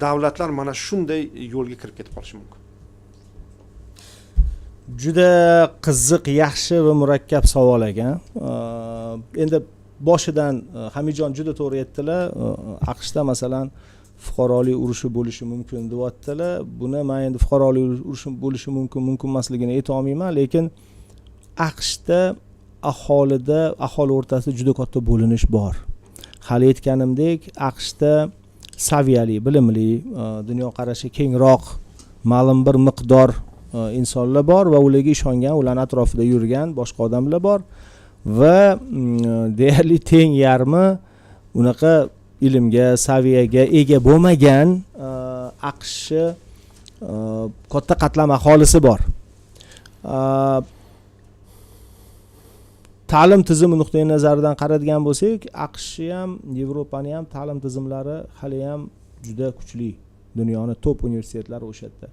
davlatlar mana shunday yo'lga kirib ketib qolishi mumkin? Juda qiziq, yaxshi va murakkab savol ekan. Endi boshidan Hamidjon juda to'g'ri aytdilar. AQShda masalan fuqarolik urushi bo'lishi mumkin deyaptilar. Buni men endi fuqarolik urushi bo'lishi mumkin emasligini ayta olmayman, lekin AQShda aholi o'rtasida juda katta bo'linish bor. Hali aytganimdek, AQShda saviyali, bilimli, dunyoqarashi kengroq, ma'lum bir miqdor insonlar bor va ularga ishongan, ularning atrofida yurgan boshqa odamlar bor va deyarli teng yarmi unaqa ilmga, saviyaga ega bo'lmagan AQSh katta qatlam aholisi bor. Ta'lim tizimi nuqtai nazaridan qaradigan bo'lsak, AQShni ham, Yevropani ham ta'lim tizimlari hali ham juda kuchli. Dunyoning top universitetlari o'sha yerda.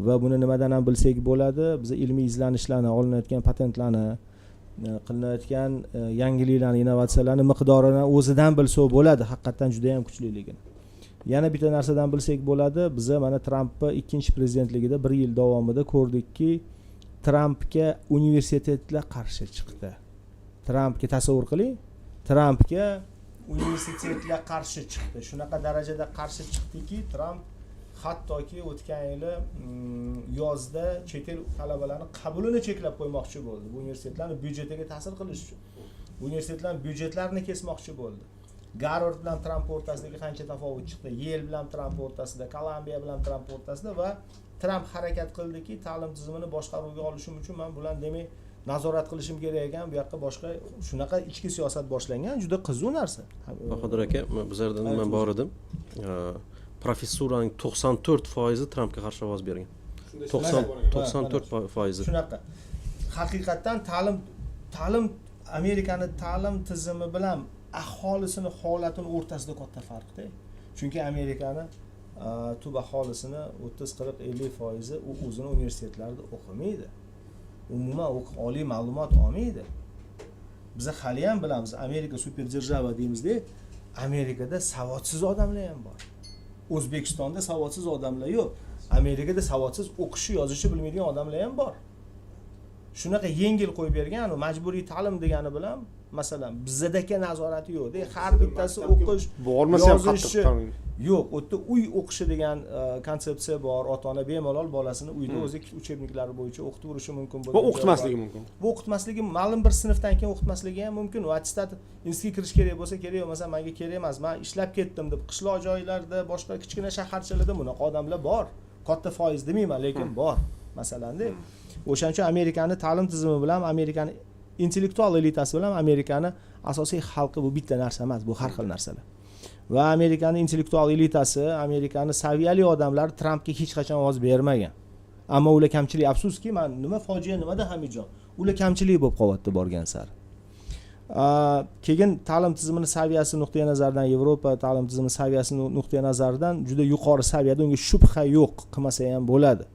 Va buni nimadan ham bilsak bo'ladi? Biz ilmiy izlanishlarni, olinayotgan patentlarni, qilinayotgan yangiliklarni, innovatsiyalarni miqdorini o'zidan bilsak bo'ladi, haqiqatan juda ham kuchliligini. Yana bitta narsadan bilsak bo'ladi, biz mana Trampning ikkinchi prezidentligida 1 yil davomida ko'rdikki, Trampga universitetlar qarshi chiqdi. Trampga tasavvur qiling, Trampga universitetlar qarshi chiqdi. Shunaqa darajada qarshi chiqdiki, Tramp hattoki o'tgan yili yozda chet el talabalarining qabulini cheklab qo'ymoqchi bo'ldi. Bu universitetlarning byudjetiga ta'sir qilish uchun. Bu universitetlarning byudjetlarini kesmoqchi bo'ldi. Garvard bilan Tramp o'rtasidagi qancha tafovut chiqdi, Yale bilan Tramp o'rtasida, Kolumbiya bilan Tramp o'rtasida va Tramp harakat qildiki, ta'lim tizimini boshqaruvga olishim uchun men bular demak nazorat qilishim kerak ekan, bu yoqqa boshqa shunaqa ichki siyosat boshlangan, juda qiziq narsa. Bahodir aka, bizlarda nima bor edi? Professuraning 94% Trampga qarshi ovoz bergan. 94%. Shunaqa. Haqiqatan ta'lim Amerikaning ta'lim tizimi bilan aholisining holatini o'rtasida katta farqda. Chunki Amerikani tub aholisini 30-40-50% u o'zini universitetlarida o'qimaydi. Umuman oliy ma'lumot olmaydi. Biz hali ham bilamiz, Amerika super держава deymizda, Amerikada savodsiz odamlar ham bor. O'zbekistonda savodsiz odamlar yo'q. Amerikada savodsiz o'qishi, yozishi bilmaydigan odamlar ham bor. Shunaqa yengil qo'yib bergan, majburiy ta'lim degani bilan, masalan, bizdagi nazorati yo'q-da, har bittasi o'qish, bo'lmasa ham qattiq yo'q, u yerda uy o'qishi degan konsepsiya bor. Ota-ona bemalol bolasini uyda o'zi uchebniklari bo'yicha o'qitib turishi mumkin bo'ladi. Bu o'qitmasligi mumkin. Bu o'qitmasligi ma'lum bir sinfdan keyin o'qitmasligi ham mumkin. Va attestat institutga kirish kerak bo'lsa kerak, bo'lmasa menga kerak emas, men ishlab ketdim deb qishloq joylarda, boshqa kichkina shaharchalarda bunaqa odamlar bor. Katta foiz demayman, lekin bor. Masalanda, o'shaning uchun Amerikaning ta'lim tizimi bilan Amerikaning intellektual elitasi bilan Amerikani asosiy xalqi bu bitta narsa emas, bu har xil narsalar. Va Amerikani intellektual elitasi, Amerikani saviyali odamlar Trampga hech qachon ovoz bermagan. Ammo ular kamchilik, afsuski, men nima fojia nimada Hamidjon? Ular kamchilik bo'lib qolyapti borgan sari. Keyin ta'lim tizimini saviyasi nuqtai nazaridan, Yevropa ta'lim tizimi saviyasi nuqtai nazaridan juda yuqori saviyada, unga shubha yo'q, qilmasa ham bo'ladi.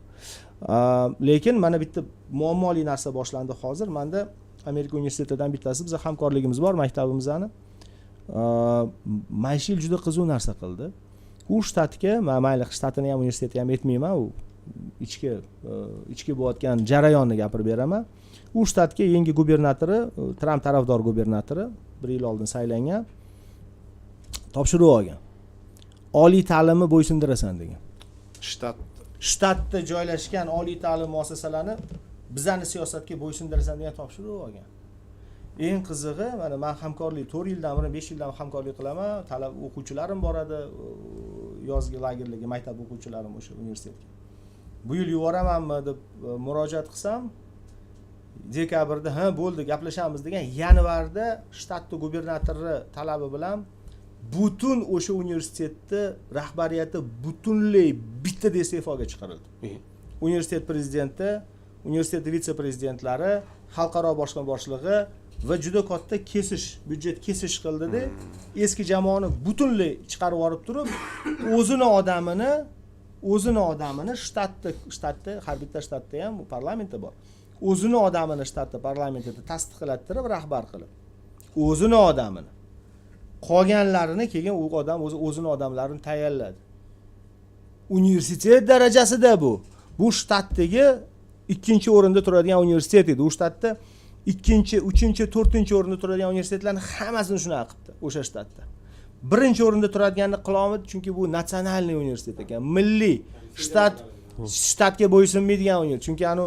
Lekin mana bitta muammoli narsa boshlandi hozir. Menda Amerika universitetidan bittasi biza hamkorligimiz bor, maktabimizni. Mana shu yil juda qiziq narsa qildi. U shtatga, mayli shtatini ham universiteti ham aytmayman, u ichki bo'layotgan jarayonni gapirib beraman. U shtatga yangi gubernatori, Tramp tarafdor gubernatori 1 yil oldin saylangan, topshiriq olgan. Oliy ta'limni bo'ysundirasan degan. Shtatda joylashgan oliy ta'lim muassasalarini bizani siyosatga bo'ysundirasan degan topshiriq olgan. Eng qizig'i, mana men hamkorlik 4 yildan beri 5 yildan hamkorlik qilaman. Talab o'quvchilarim boradi, yozgi lagerlarga maktab o'quvchilarim o'sha universitetga. Bu yil yuboramanmi deb murojaat qilsam, dekabrda ha bo'ldi, gaplashamiz degan, yanvarda shtatning gubernatori talabi bilan butun o'sha universitetni rahbariyati butunlay bitta iste'foga chiqarildi. Universitet prezidenti, universitet vitse-prezidentlari, xalqaro boshqarma boshlig'i va juda katta byudjet kesish qildida, eski jamoani butunlay chiqarib yuborib turib, o'zini odamini shtatda har bitta shtatda ham parlamentda bor. O'zini odamini shtatda parlamentda tasdiqlattirib rahbar qilib, o'zini odamini, qolganlarini keyin u odam o'zini odamlarini tayyorladi. Universitet darajasida bu shtatdagi 2-o'rinda turadigan universitet edi. U shtatda 2-, 3-, 4-chi o'rinda turadigan universitetlarni hammasini shunaqa qilibdi o'sha shtatda. 1-o'rinda turadiganini qilolmadi, chunki bu natsionalniy universitet ekan, milliy shtatga bo'ysunmaydigan universitet. Chunki anu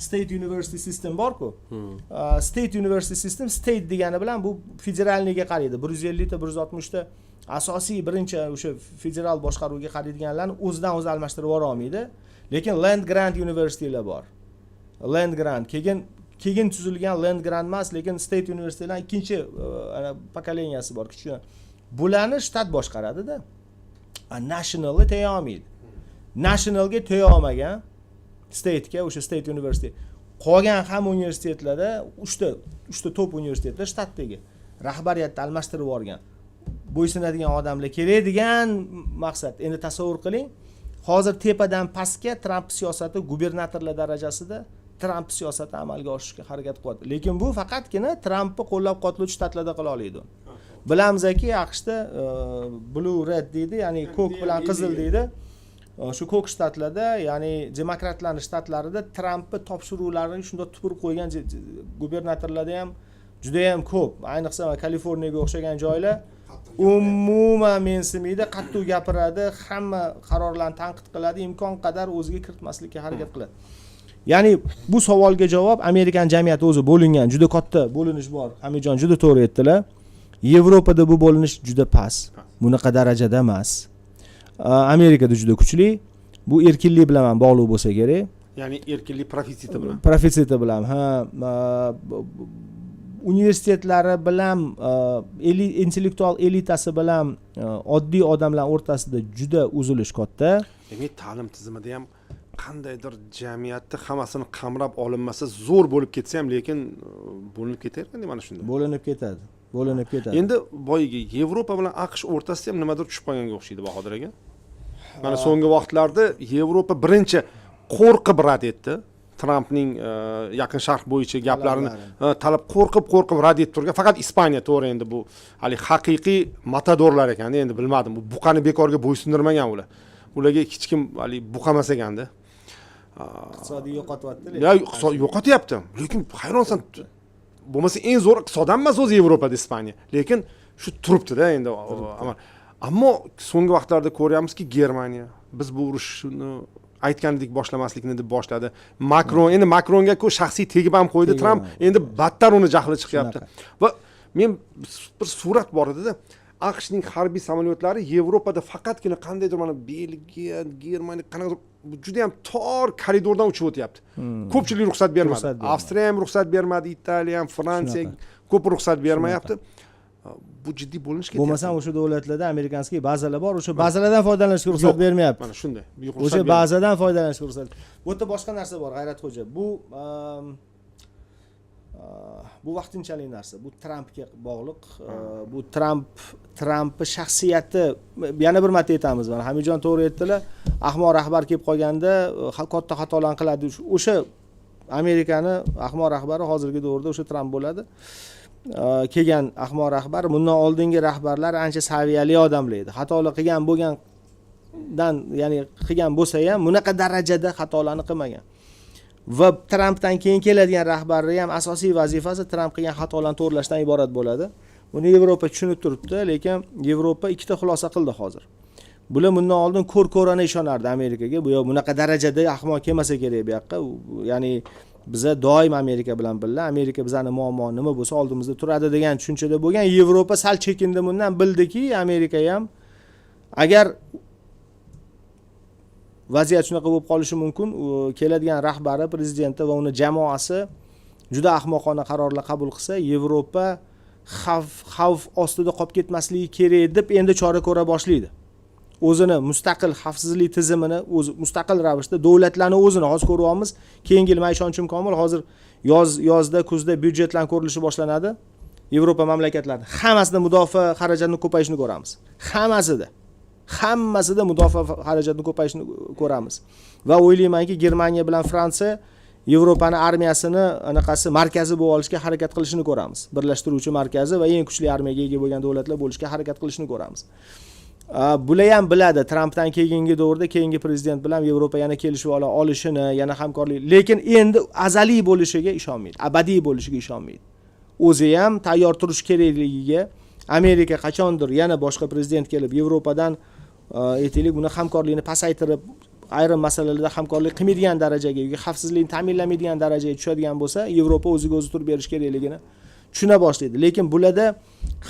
state university system bor-ku. State university system, state degani bilan bu federalniga qaraydi. 150 ta 160 ta asosiy birinchi o'sha federal boshqaruvga qaraydiganlarni o'zidan o'zi almashtirib yubora olmaydi. Lekin land grant universitetlar bor. Land grant keyin tuzilgan land grant emas, lekin state universitetlar ikkinchi pokoleniyasi bor, kichkina. Bularni shtat boshqaradi-da. Nationalga tega olmaydi. Nationalga tega olmagan state'ga, o'sha state university. Qolgan ham universitetlarda 3 ta top universitetlar shtatdagi rahbariyatni almashtirib yuborgan. Bo'ysunadigan odamlar kerak degan maqsad. Endi tasavvur qiling, hozir tepadan pastga Tramp siyosati gubernatorlar darajasida Tramp siyosati amalga oshirishga harakat qilyapti. Lekin bu faqatgina Trampni qo'llab-quvvatlovchi shtatlarda qila oladi. Bilamizki, AQShda blue red deydi, ya'ni ko'k bilan qizil deydi. Shu ko'k shtatlarda, ya'ni demokratlarning shtatlarida Trampni topshiruvlarini shunda tupurib qo'ygan gubernatorlarda ham juda ham ko'p. Ayniqsa Kaliforniyaga o'xshagan joylar umuman mensimaydi, qattiq gapiradi, hamma qarorlarni tanqid qiladi, imkon qadar o'ziga kiritmaslikka harakat qiladi. Ya'ni bu savolga javob, Amerikan jamiyati o'zi bo'lingan, juda katta bo'linish bor. Hamidjon juda to'g'ri aytdilar. Yevropada bu bo'linish juda past. Bunaqa darajada emas. Amerikada juda kuchli. Bu erkinlik bilan ham bog'liq bo'lsa kerak. Ya'ni erkinlik profitsiyeti bilan. Profitsiyeti bilan, ha. Universitetlari bilan, intellektual elitasi bilan oddiy odamlar o'rtasida juda uzilish katta. Demak, ta'lim tizimida ham qandaydir jamiyatni hammasini qamrab olinmasa zo'r bo'lib ketsa ham, lekin bo'linib ketaverganda mana shunda. Bo'linib ketadi. Endi boyiga Yevropa bilan AQSh o'rtasida ham nimadir tushib qolganga o'xshaydi Bahodir aka. Mana so'nggi vaqtlarda Yevropa birinchi qo'rqib rad etdi. Trampning yaqin sharq bo'yicha gaplarini talab qo'rqib rad etib turgan. Faqat Ispaniya to'g'ri, endi bu hali haqiqiy matadorlar ekan, endi bilmadim. Bu buqani bekorga bo'ysundirmagan ular. Ularga hech kim hali buqamas ekanda. Iqtisodiy yo'qotyapti. Ya, iqtisod yo'qotyapti. Lekin hayronsan, bo'lmasa eng zo'r iqtisoddan emas o'zi Yevropada Ispaniya. Lekin shu turibdi-da endi. Ammo so'nggi vaqtlarda ko'ryapmizki, Germaniya biz bu urushni aytgandek boshlamaslikni deb boshladi. Endi Makronga shaxsiy tegib ham qo'ydi Tramp. Endi battar uni jahli chiqyapti. Va men bir surat bor edi-da. AQShning harbiy samolyotlari Yevropada faqatgina qandaydir mana Belgiya, Germaniya qanaqadir juda ham tor koridordan uchib o'tyapti. Ko'pchilik ruxsat bermadi. Ruxsat bermadi. Avstriya ham ruxsat bermadi, Italiya ham, Fransiya ko'p ruxsat bermayapti. Bu jiddiy bo'linish ketyapti. Bo'lmasam o'sha davlatlarda amerikanskiy bazalar bor, o'sha bazalardan foydalanishga ruxsat bermayapti. Mana shunday. O'sha bazadan foydalanishga ruxsat. Bu yerda boshqa narsa bor, G'ayratxo'ja. Bu vaqtinchalik narsa. Bu Trampga bog'liq. Bu Trampning shaxsiyati, yana bir marta aytamiz, mana Hamidjon to'g'ri aytdilar. Ahmoq rahbar kelib qolganda katta xatolarni qiladi. O'sha Amerikani ahmoq rahbari hozirgi davrda o'sha Tramp bo'ladi. Kelgan ahmoq rahbar, bundan oldingi rahbarlar ancha saviyali odamlar edi. Xatolar qilgan bo'lgandan, ya'ni qilgan bo'lsa ham bunaqa darajada xatolarni qilmagan. Va Trampdan keyin keladigan rahbarning ham asosiy vazifasi Tramp qilgan xatolarni to'g'rilashdan iborat bo'ladi. Buni Yevropa tushunib turibdi, lekin Yevropa ikkita xulosa qildi hozir. Bular bundan oldin ko'r-ko'rona ishonardi Amerikaga. Bu yo'q, bunaqa darajada ahmoq kelmasa kerak bu yoqqa. Ya'ni biza doim Amerika bilan birga, Amerika bizning muammo nima bo'lsa oldimizda turadi degan tushunchada bo'lgan. Yevropa sal chekindi bundan, bildiki Amerika ham agar vaziyat shunaqa bo'lib qolishi mumkin, keladigan rahbari, prezidenti va uni jamoasi juda ahmoqona qarorlar qabul qilsa, Yevropa xavf ostida qolib ketmasligi kerak deb endi chora ko'ra boshlaydi. O'zini mustaqil xavfsizlik tizimini o'zi mustaqil ravishda davlatlarni o'zini hozir ko'ryapmiz. Keyingi yil ishonchim komil, hozir yozda, kuzda byudjetlar ko'rilishi boshlanadi. Yevropa mamlakatlarida hammasida mudofaa xarajatini ko'payishini ko'ramiz. Hammasida mudofaa xarajatini ko'payishini ko'ramiz. Va o'ylaymanki, Germaniya bilan Fransiya Yevropani armiyasini anaqasi markazi bo'lib olishga harakat qilishini ko'ramiz. Birlashtiruvchi markazi va eng kuchli armiyaga ega bo'lgan davlatlar bo'lishga harakat qilishini ko'ramiz. Bular ham biladi, Trampdan keyingi davrda keyingi prezident bilan Yevropa yana kelishib olishini, yana hamkorlik, lekin endi azaliy bo'lishiga ishonmaydi, abadiy bo'lishiga ishonmaydi. O'zi ham tayyor turish kerakligiga, Amerika qachondir yana boshqa prezident kelib Yevropadan aytaylik, buni hamkorlikni pasaytirib, ayrim masalalarda hamkorlik qilmaydigan darajaga yoki xavfsizlikni ta'minlamaydigan darajaga tushadigan bo'lsa, Yevropa o'ziga o'zi turib berish kerakligini tushuna boshlaydi. Lekin bularda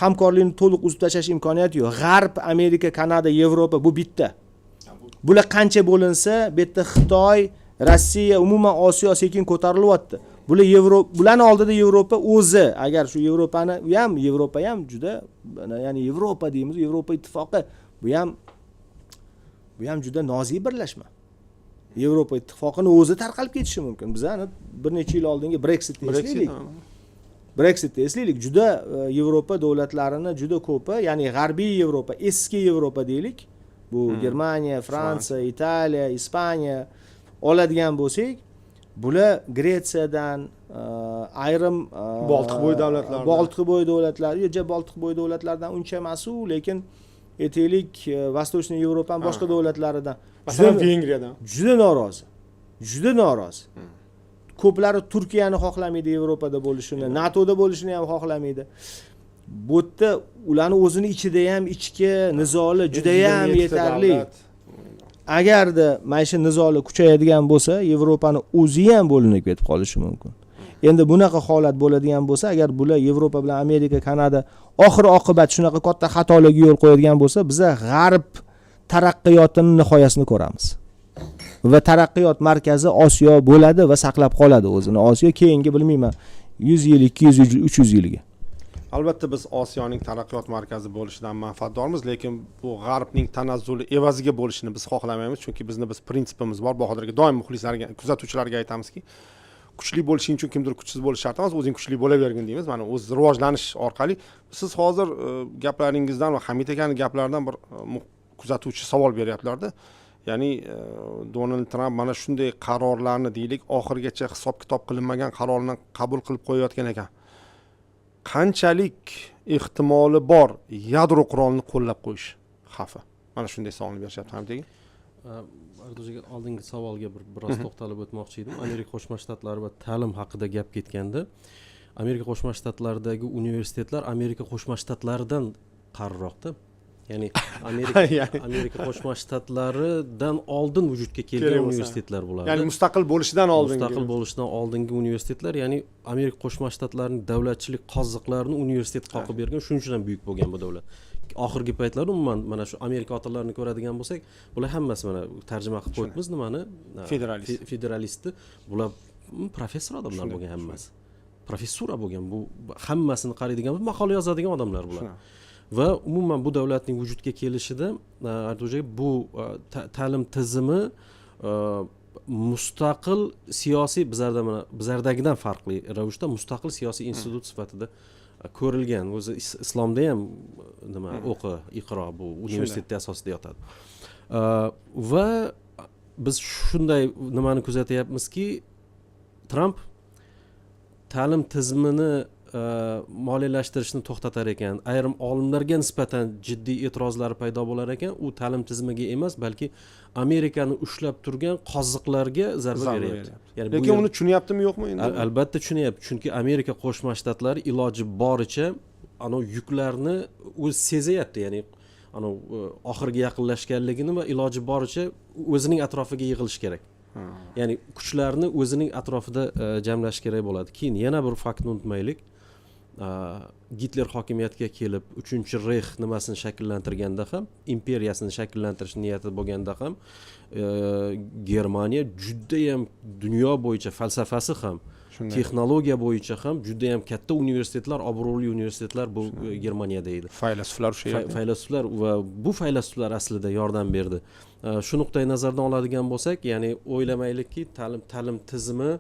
hamkorlikni to'liq uzib tashlash imkoniyati yo'q. G'arb, Amerika, Kanada, Yevropa bu bitta. Bular qancha bo'linsa, bu yerda Xitoy, Rossiya, umuman Osiyo sekin ko'tarilyapti. Bularning oldida Yevropa o'zi, agar shu Yevropa ham juda, ya'ni Yevropa deymiz, Yevropa ittifoqi, bu ham juda nozik birlashma. Yevropa ittifoqini o'zi tarqalib ketishi mumkin. Bizani bir necha yil oldingi Brexit'ni eslaylik, juda Yevropa davlatlarini juda ko'pi, ya'ni g'arbiy Yevropa, eski Yevropa deylik. Bu Germaniya, Fransiya, Italiya, Ispaniya oladigan bo'lsak, bular Gretsiyadan, ayrim Boltiqbo'yi davlatlardan uncha emas-u, lekin aytaylik Vostochniy Yevropaning boshqa davlatlaridan, masalan Vengriyadan juda norozi. Ko'plari Turkiyani xohlamaydi Yevropada bo'lishini, NATOda bo'lishini ham xohlamaydi. Bu yerda ularning o'zini ichida ham ichki nizoli juda ham yetarli. Agarda mana shu nizolar kuchayadigan bo'lsa, Yevropani o'zi ham bo'linib ketib qolishi mumkin. Endi bunaqa holat bo'ladigan bo'lsa, agar bular Yevropa bilan Amerika, Kanada oxir oqibat shunaqa katta xatolarga yo'l qo'yadigan bo'lsa, biza g'arb taraqqiyotining nihoyasini ko'ramiz. Va taraqqiyot markazi Osiyo bo'ladi va saqlab qoladi o'zini. Osiyo keyingi bilmayman 100 yil, 200 yil, 300 yilga. Albatta biz Osiyoning taraqqiyot markazi bo'lishidan manfaatdormiz, lekin bu g'arbning tanazzuli evaziga bo'lishini biz xohlamaymiz, chunki biz prinsipimiz bor. Bahodirga doim muxlislarga, kuzatuvchilarga aytamizki, kuchli bo'lishing uchun kimdir kuchsiz bo'lish shart emas, o'zing kuchli bo'lavergin deymiz. Mana o'z rivojlanish orqali siz hozir gaplaringizdan va Hamid akaning gaplaridan bir kuzatuvchi savol beryaptilar-da. Ya'ni Donald Trump mana shunday qarorlarni deylik, oxirgacha hisob-kitob qilinmagan qarorlarni qabul qilib qo'yayotgan ekan. Qanchalik ehtimoli bor yadro qurolini qo'llab qo'yish xavfi? Mana shunday savolni berishyapti Hamid aka. Ardo'jaga oldingi savolga biroz to'xtalib o'tmoqchi edim. Amerika Qo'shma Shtatlari va ta'lim haqida gap ketganda, Amerika Qo'shma Shtatlaridagi universitetlar Amerika Qo'shma Shtatlaridan qariroqda. Ya'ni Amerika Qo'shma Shtatlaridan oldin vujudga kelgan universitetlar bo'ladi. Ya'ni mustaqil bo'lishidan oldingi universitetlar, ya'ni Amerika Qo'shma Shtatlarining davlatchilik qoziqlarini universitet qoqib bergan, shuning uchun ham buyuk bo'lgan bu davlat. oxirgi paytlar umuman mana shu Amerika otalarini ko'radigan bo'lsak, bular hammasi mana tarjima qilib qo'yibmiz nimani? Federalistni. Bular professor odamlar bo'lgan hammasi. Professura bo'lgan, bu hammasini qaraydigan, maqola yozadigan odamlar bular. Va umuman bu davlatning vujudga kelishida bu ta'lim tizimi mustaqil siyosiy bizlardagidan farqli ravishda mustaqil siyosiy institut sifatida ko'rilgan. O'zi islomda ham nima iqro bu universitetda asosida yotadi. Va biz shunday nimani kuzatyapmizki, Trump ta'lim tizimini moliyalashtirishni to'xtatar ekan, ayrim olimlarga nisbatan jiddiy e'tirozlar paydo bo'lar ekan, u ta'lim tizimiga emas, balki Amerikani ushlab turgan qoziqlarga zarba beryapti. Ya'ni lekin uni tushunyaptimi yo'qmi endi? Albatta tushunyapti, chunki Amerika Qo'shma Shtatlari iloji boricha ana yuklarni o'zi sezyapti, ya'ni ana oxirgi yaqinlashganligini va iloji boricha o'zining atrofiga yig'ilish kerak. Ya'ni kuchlarni o'zining atrofida jamlash kerak bo'ladi. Keyin yana bir faktni unutmaylik. Gitler hokimiyatga kelib 3-Reyx nimasini shakllantirganda ham, imperiyasini shakllantirish niyati bo'lganda ham, Germaniya juda ham dunyo bo'yicha falsafasi ham, texnologiya bo'yicha ham juda ham katta universitetlar, obro'li universitetlar bu Germaniyada edi. Faylasuflar o'sha yerda. Faylasuflar va bu faylasuflar aslida yordam berdi. Shu nuqtai nazardan oladigan bo'lsak, ya'ni o'ylamaylikki, ta'lim tizimi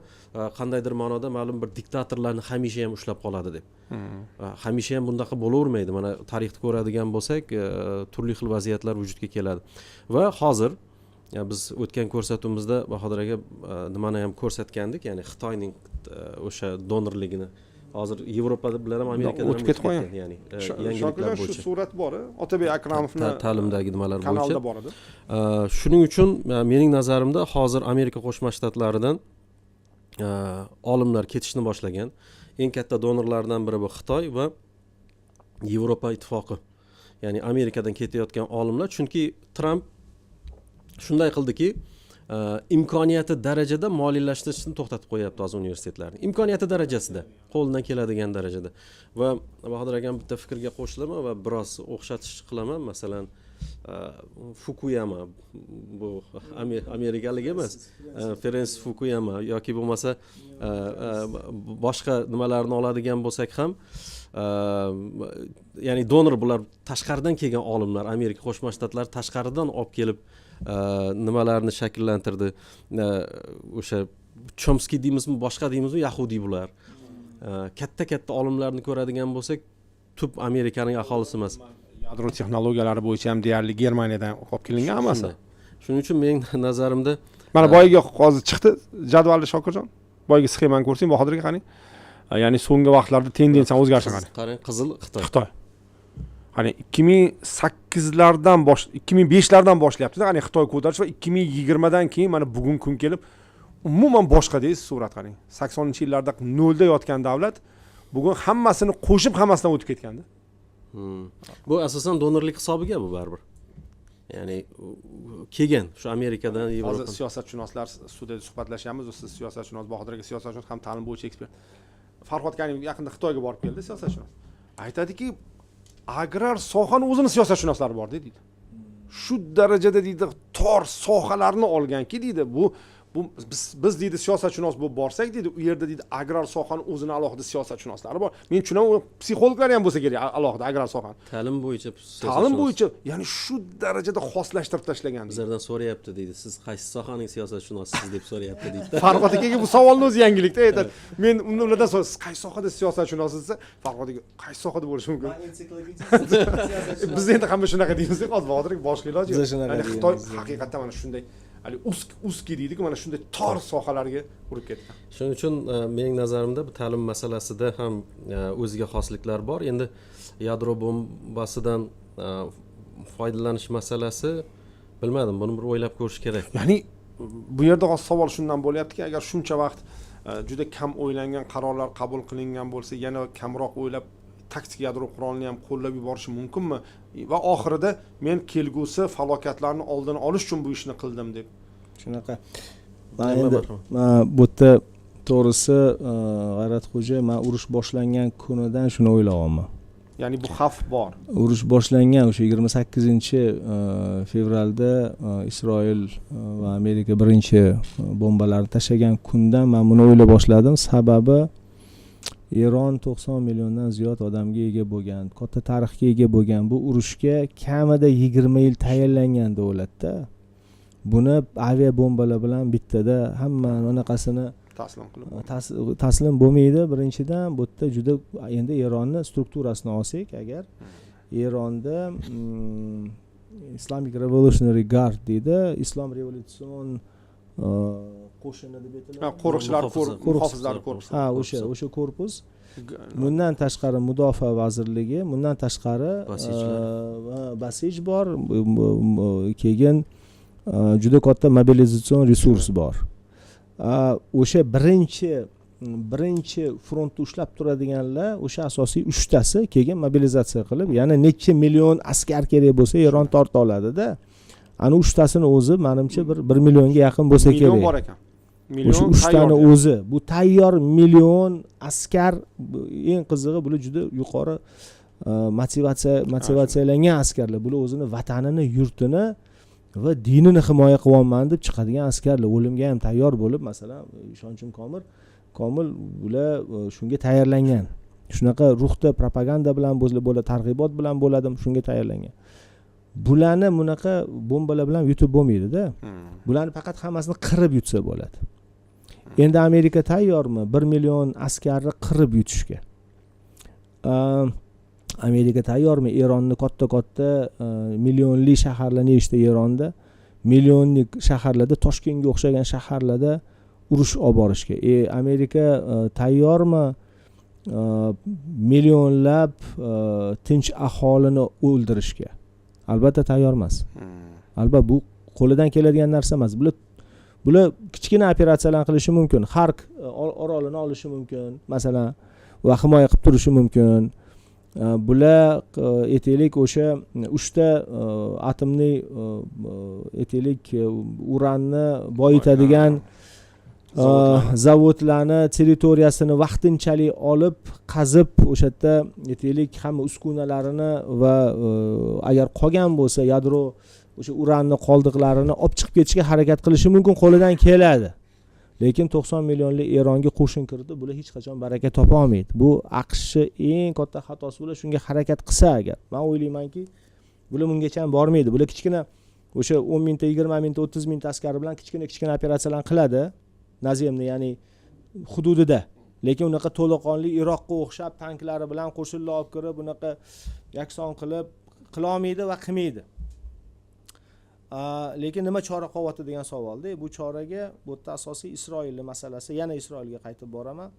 qandaydir ma'noda ma'lum bir diktatorlarni hamisha ham ushlab qoladi deb. Hamisha ham bundaqa bo'lavermaydi. Mana tarixni ko'radigan bo'lsak, turli xil vaziyatlar vujudga keladi. Va hozir biz o'tgan ko'rsatuvimizda Bahodir aka nimani ham ko'rsatgandik, ya'ni Xitoyning o'sha donorligini. Hozir Yevropada bilan ham Amerikada ham o'tib ketib qolgan. Ya'ni yangiliklar bo'yicha. Shu surat bor, Otabek Akramovning ta'limdagi nimalar bo'yicha. Kanalda bor edi. Shuning uchun mening nazarimda hozir Amerika Qo'shma Shtatlaridan olimlar ketishni boshlagan. Eng katta donorlardan biri bu Xitoy va Yevropa ittifoqi. Ya'ni Amerikadan ketayotgan olimlar, chunki Trump shunday qildiki, imkoniyati darajada moliyalashtirishni to'xtatib qo'yapti hozir universitetlarni. Imkoniyati darajasida, qo'ldan keladigan darajada. Va Bahodir akam bitta fikrga qo'shilaman va biroz o'xshatish qilaman. Masalan, Fukuyama, bu amerikalik emas, Ferenc Fukuyama yoki bo'lmasa boshqa nimalarni oladigan bo'lsak ham, ya'ni donor bular tashqaridan kelgan olimlar, Amerika Qo'shma Shtatlari tashqaridan olib kelib nimalarni shakllantirdi. O'sha Chomsky deymizmi, boshqa deymizmi, yahudiy bular. Katta olimlarni ko'radigan bo'lsak, tub Amerikaning aholisi emas. Yadro texnologiyalari bo'yicha ham deyarli Germaniyadan olib kelingan hammasi. Shuning uchun mening nazarimda mana boyagi hozir chiqdi jadvalni Shokirjon. Boyagi sxemani ko'rsang, Bahodirga qarang. Ya'ni so'nggi vaqtlarda tendensiya o'zgarishini qarang, qizil Xitoy. Qani 2008lardan 2005lardan boshlayapti. Qani Xitoy ko'tarish va 2020 dan keyin mana bugun kun kelib umuman boshqa deysiz surat qarang. 80-yillarda nolda yotgan davlat bugun hammasini qo'shib hammasidan o'tib ketganda. Bu asosan donorlik hisobiga bu baribir. Ya'ni kelgan shu Amerikadan, Yevropadan. Hozir siyosatshunoslar studiyada suhbatlashyapmiz. Siz siyosatshunos, Bahodir aka siyosatshunos, ham ta'lim bo'yicha ekspert. Farhod Karim yaqinda Xitoyga borib keldi siyosatshunos. Aytadiki, agrar sohani o'zini siyosatshunoslari bor deydi. Shu darajada deydi tor sohalarni olganki deydi, bu biz deydi siyosatshunos bo'lib borsak deydi, u yerda deydi agrar sohani o'zini alohida siyosatshunoslari bor. Men tushunaman, psixologlar ham bo'lsa kerak alohida agrar sohani. Ta'lim bo'yicha, ya'ni shu darajada xoslashtirib tashlagan. Bizlardan so'rayapti deydi, siz qaysi sohaning siyosatshunosisiz deb so'rayapti deydi. Farhod akaga bu savolni o'zi yangilikda aytadi. Men ulardan so'rayman, siz qaysi sohada siyosatshunossiz desa, Farhod aka qaysi sohada bo'lishi mumkin? Biz endi hamma shunaqa deymiz, hozir Bahodir aka boshqa iloji yo'q. Ya'ni Xitoy haqiqatdan mana shunday uski deydi-ku, mana shunday tor sohalarga urib ketgan. Shuning uchun mening nazarimda bu ta'lim masalasida ham o'ziga xosliklar bor. Endi yadro bombasidan foydalanish masalasi, bilmadim, buni bir o'ylab ko'rish kerak. Ya'ni bu yerda hozir savol shundan bo'lyaptiki, agar shuncha vaqt juda kam o'ylangan qarorlar qabul qilingan bo'lsa, yana kamroq o'ylab taktik yadro qurolini ham qo'llab yuborishi mumkinmi? Va oxirida men kelgusi falokatlarni oldini olish uchun bu ishni qildim deb. Shunaqa. Men endi bu yerda to'g'risi G'ayratxo'ja, men urush boshlangan kunidan shuni o'ylayapman. Ya'ni bu xavf bor. Urush boshlangan o'sha 28 fevralda Isroil va Amerika birinchi bombalarni tashlagan kundan men buni o'ylab boshladim. Sababi Eron 90 milliondan ziyod odamga ega bo'lgan, katta tarixga ega bo'lgan, bu urushga kamida 20 yil tayyorlangan davlatda. Buni avia bombalar bilan bittada hamma anaqasini Taslim qilib. taslim bo'lmaydi. Birinchidan bu yerda juda endi Eronni strukturasini olsak agar Eronda Islamic Revolutionary Guard deydi, Islom revolyutsion qo'shini deb aytiladi. Qo'riqchilar muhofizlar korpusi. Ha, o'sha korpus. Bundan tashqari Mudofaa vazirligi, bundan tashqari basij bor, keyin juda katta mobilizatsion resurs bor. O'sha birinchi frontda ushlab turadiganlar o'sha asosiy 3 tasi keyin mobilizatsiya qilib, yana necha million askar kerak bo'lsa Eron torta oladi-da. Ana 3 tasini o'zi menimcha 1 millionga yaqin bo'lsa kerak. Million bor ekan. O'sha 3 tani o'zi, bu tayyor million askar, eng qizig'i bular juda yuqori motivatsiyalangan askarlar. Bular o'zini vatanini, yurtini va dinini himoya qilyapman deb chiqadigan askarlar, o'limga ham tayyor bo'lib, masalan, ishonchim komil bular shunga tayyorlangan. Shunaqa ruhda propaganda bilan bo'ladi, targ'ibot bilan bo'ladi, shunga tayyorlangan. Bularni bunaqa bombalar bilan yutib bo'lmaydi-da. Bularni faqat hammasini qirib yutsa bo'ladi. Endi Amerika tayyormi 1 million askarni qirib yutishga? Amerika tayyormi Eronni katta millionli shaharlar nechta Eronda, millionlik shaharlarda, Toshkentga o'xshagan shaharlarda urush olib borishga? Amerika tayyormi millionlab tinch aholini o'ldirishga? Albatta tayyor emas. Albatta bu qo'lidan keladigan narsa emas. Bular kichkina operatsiyalar qilishi mumkin. Xark orolini olishi mumkin, masalan, va himoya qilib turishi mumkin. Bular aytaylik o'sha 3 ta atomli aytaylik uranni boyitadigan zavodlarni territoriyasini vaqtinchalik olib, qazib, o'sha yerda aytaylik hamma uskunalarini va agar qolgan bo'lsa yadro o'sha uranni qoldiqlarini olib chiqib ketishga harakat qilishi mumkin, qo'lidan keladi. Lekin 90 millionli Eronga qo'shin kirdi, bular hech qachon baraka topa olmaydi. Bu AQShning eng katta xatosi, bular shunga harakat qilsa agar. Men o'ylaymanki, bular bungacha ham bormaydi. Bular kichkina o'sha 10 mingta, 20 mingta, 30 mingta askar bilan kichkina operatsiyalarni qiladi. Nazemni, ya'ni hududida. Lekin unaqa to'laqonli Iroqqa o'xshab tanklari bilan qo'shinlar olib kirib, bunaqa yakson qilib qila olmaydi va qilmaydi. Lekin nima chora qilyapti degan savolda, bu choraga bu yerda asosiy Isroilning masalasi. Yana Isroilga qaytib boraman.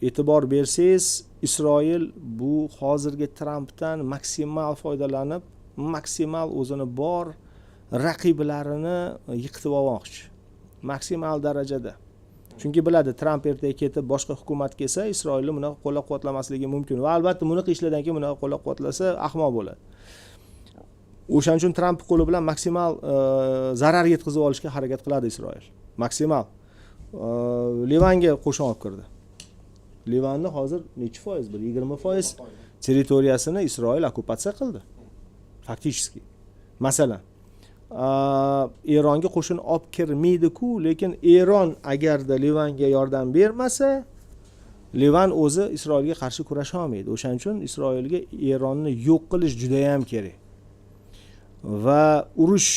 E'tibor bersangiz, Isroil bu hozirgi Trampdan maksimal foydalanib, maksimal o'zini bor raqiblarini yiqitib olmoqchi. Maksimal darajada. Chunki biladi, Tramp ertaga ketib boshqa hukumat kelsa, Isroilni buni qo'llab-quvvatlamasligi mumkin va albatta buni ishlardan keyin buni qo'llab-quvvatlasa ahmoq bo'ladi. O'shaning uchun Tramp qo'li bilan maksimal zarar yetkazib olishga harakat qiladi Isroil. Maksimal. Livanga qo'shin olib kirdi. Livanni hozir necha foiz? 20% territoriyasini Isroil okkupatsiya qildi. Faktiski. Masalan, Eronga qo'shin olib kirmaydi-ku, lekin Eron agarda Livanga yordam bermasa, Livan o'zi Isroilga qarshi kurasha olmaydi. O'shaning uchun Isroilga Eronni yo'q qilish juda ham kerak. Va urush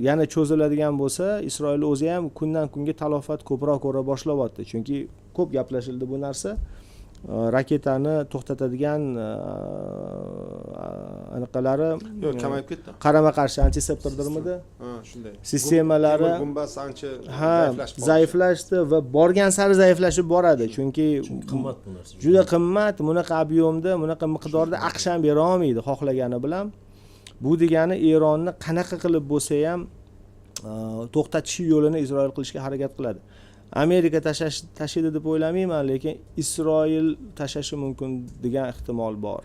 yana cho'ziladigan bo'lsa, Isroil o'zi ham kundan kunga talofat ko'proq ko'ra boshlayapti. Chunki ko'p gaplashildi bu narsa. Raketani to'xtatadigan anaqalari kamayib ketdi. Qarama-qarshi antiseptordirmidi? Shunday. Sistemalari gumbaz ancha zaiflashdi va borgan sari zaiflashib boradi. Chunki qimmat bu narsa. Juda qimmat, bunaqa ob'yomda, bunaqa miqdorda AQSh ham bera olmaydi xohlagani bilan. Bu degani Eronni qanaqa qilib bo'lsa ham to'xtatish yo'lini Isroil qilishga harakat qiladi. Amerika tashlaydi deb o'ylamayman, lekin Isroil tashlashi mumkin degan ehtimol bor.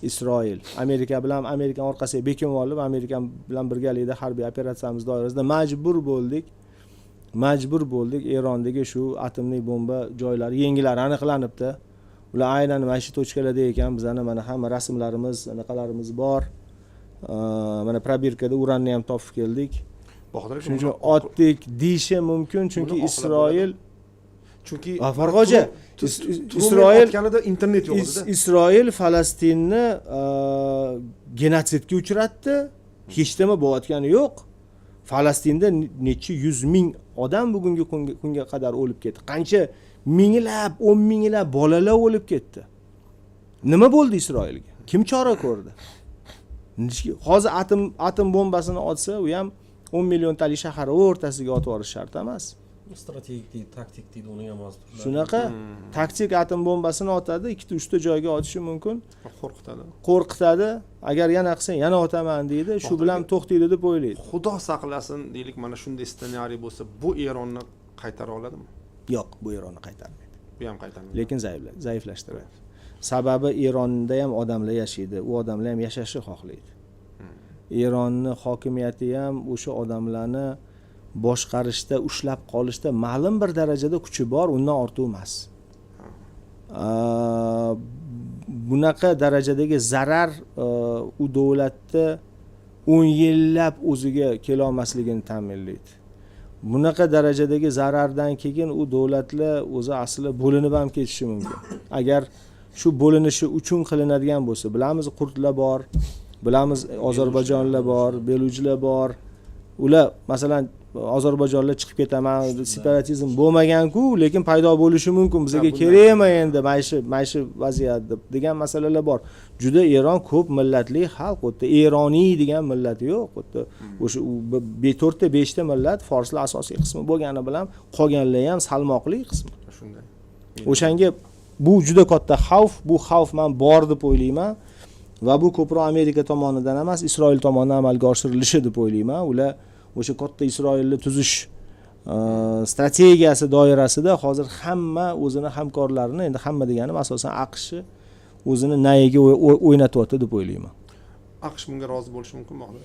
Isroil Amerika bilan, Amerikan orqasiga bekim olib, Amerika bilan birgalikda harbiy operatsiyamiz doirasida majbur bo'ldik majbur bo'ldik Erondagi shu atomli bomba joylari yengillari aniqlanibdi. Ular aynan mana shu tochkalarda ekan, bizani mana hamma rasmlarimiz, anaqalarimiz bor. Mana probirkada uranni ham topib keldik. Shuning uchun otdik deyishi mumkin, chunki Isroil chunki Farg'oja Isroil aytganida internet yo'q edi. Isroil Falastinni genotsidga uchratdi. Hech nima bo'layotgani yo'q. Falastinda necha 100 ming odam bugungi kunga qadar o'lib ketdi. Qancha minglab, 10 minglab bolalar o'lib ketdi. Nima bo'ldi Isroilga? Kim chora ko'rdi? Hozir atom bombasini otsa, u ham 10 milliontalik shahar o'rtasiga otib yuborish shart emas. Strategik deydi, taktik deydi, uning ham o'zi turlari. Shunaqa taktik atom bombasini otadi, 2-3 ta joyga otishi mumkin. Qo'rqitadi. Agar yana qilsang, yana otaman deydi, shu bilan to'xtaydi deb o'ylaydi. Xudo saqlasin, deylik, mana shunday ssenariy bo'lsa, bu Eronni qaytara oladimi? Yo'q, bu Eronni qaytarmaydi. Bu ham qaytarmaydi. Lekin zaiflashtiradi. Sababi Eronda ham odamlar yashaydi, u odamlar ham yashashni xohlaydi. Eronni hokimiyati ham o'sha odamlarni boshqarishda, ushlab qolishda ma'lum bir darajada kuchi bor, undan ortiq emas. Bunaqa darajadagi zarar u davlatda 10 yillab o'ziga kela olmasligini ta'minlaydi. Bunaqa darajadagi zarardan keyin u davlatlar o'zi asli bo'linib ham ketishi mumkin. Agar shu bo'linishi uchun qilinadigan bo'lsa, bilamiz kurdlar bor, bilamiz ozarbayjonlar bor, belujlar bor. Ular masalan Ozarbayjonlar chiqib ketaman, separatizm bo'lmagan-ku, lekin paydo bo'lishi mumkin. Bizga kerakmi endi maishiy vaziyat degan masalalar bor. Juda Eron ko'p millatli xalq, o'tda Eroniy degan millat yo'q. O'tda o'sha 4 ta 5 ta millat forslar asosiy qismi bo'lgani bilan qolganlar ham salmoqli qismi. Shunday. O'shanga bu juda katta xavf, bu xavf men bor deb o'ylayman va bu ko'proq Amerika tomonidan emas, Isroil tomonidan amalga oshirilishi deb o'ylayman. Ular o'sha katta Isroilni tuzish strategiyasi doirasida hozir hamma o'zini hamkorlarini, endi hamma deganim asosan AQSh o'zini nayiga o'ynatyapti deb o'ylayman. AQSh bunga rozi bo'lishi mumkinmi?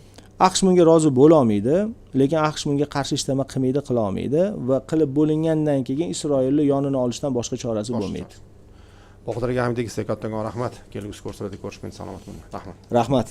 AQSh bunga rozi bo'la olmaydi, lekin AQSh bunga qarshi ishlama qilmaydi, qila olmaydi va qilib bo'lingandan keyin Isroilni yonini olishdan boshqa chorasi bo'lmaydi. Boqdirga Hamidga kattakon rahmat. Kelgusi kurslarda ko'rishguncha salomat bo'ling. Rahmat. Rahmat.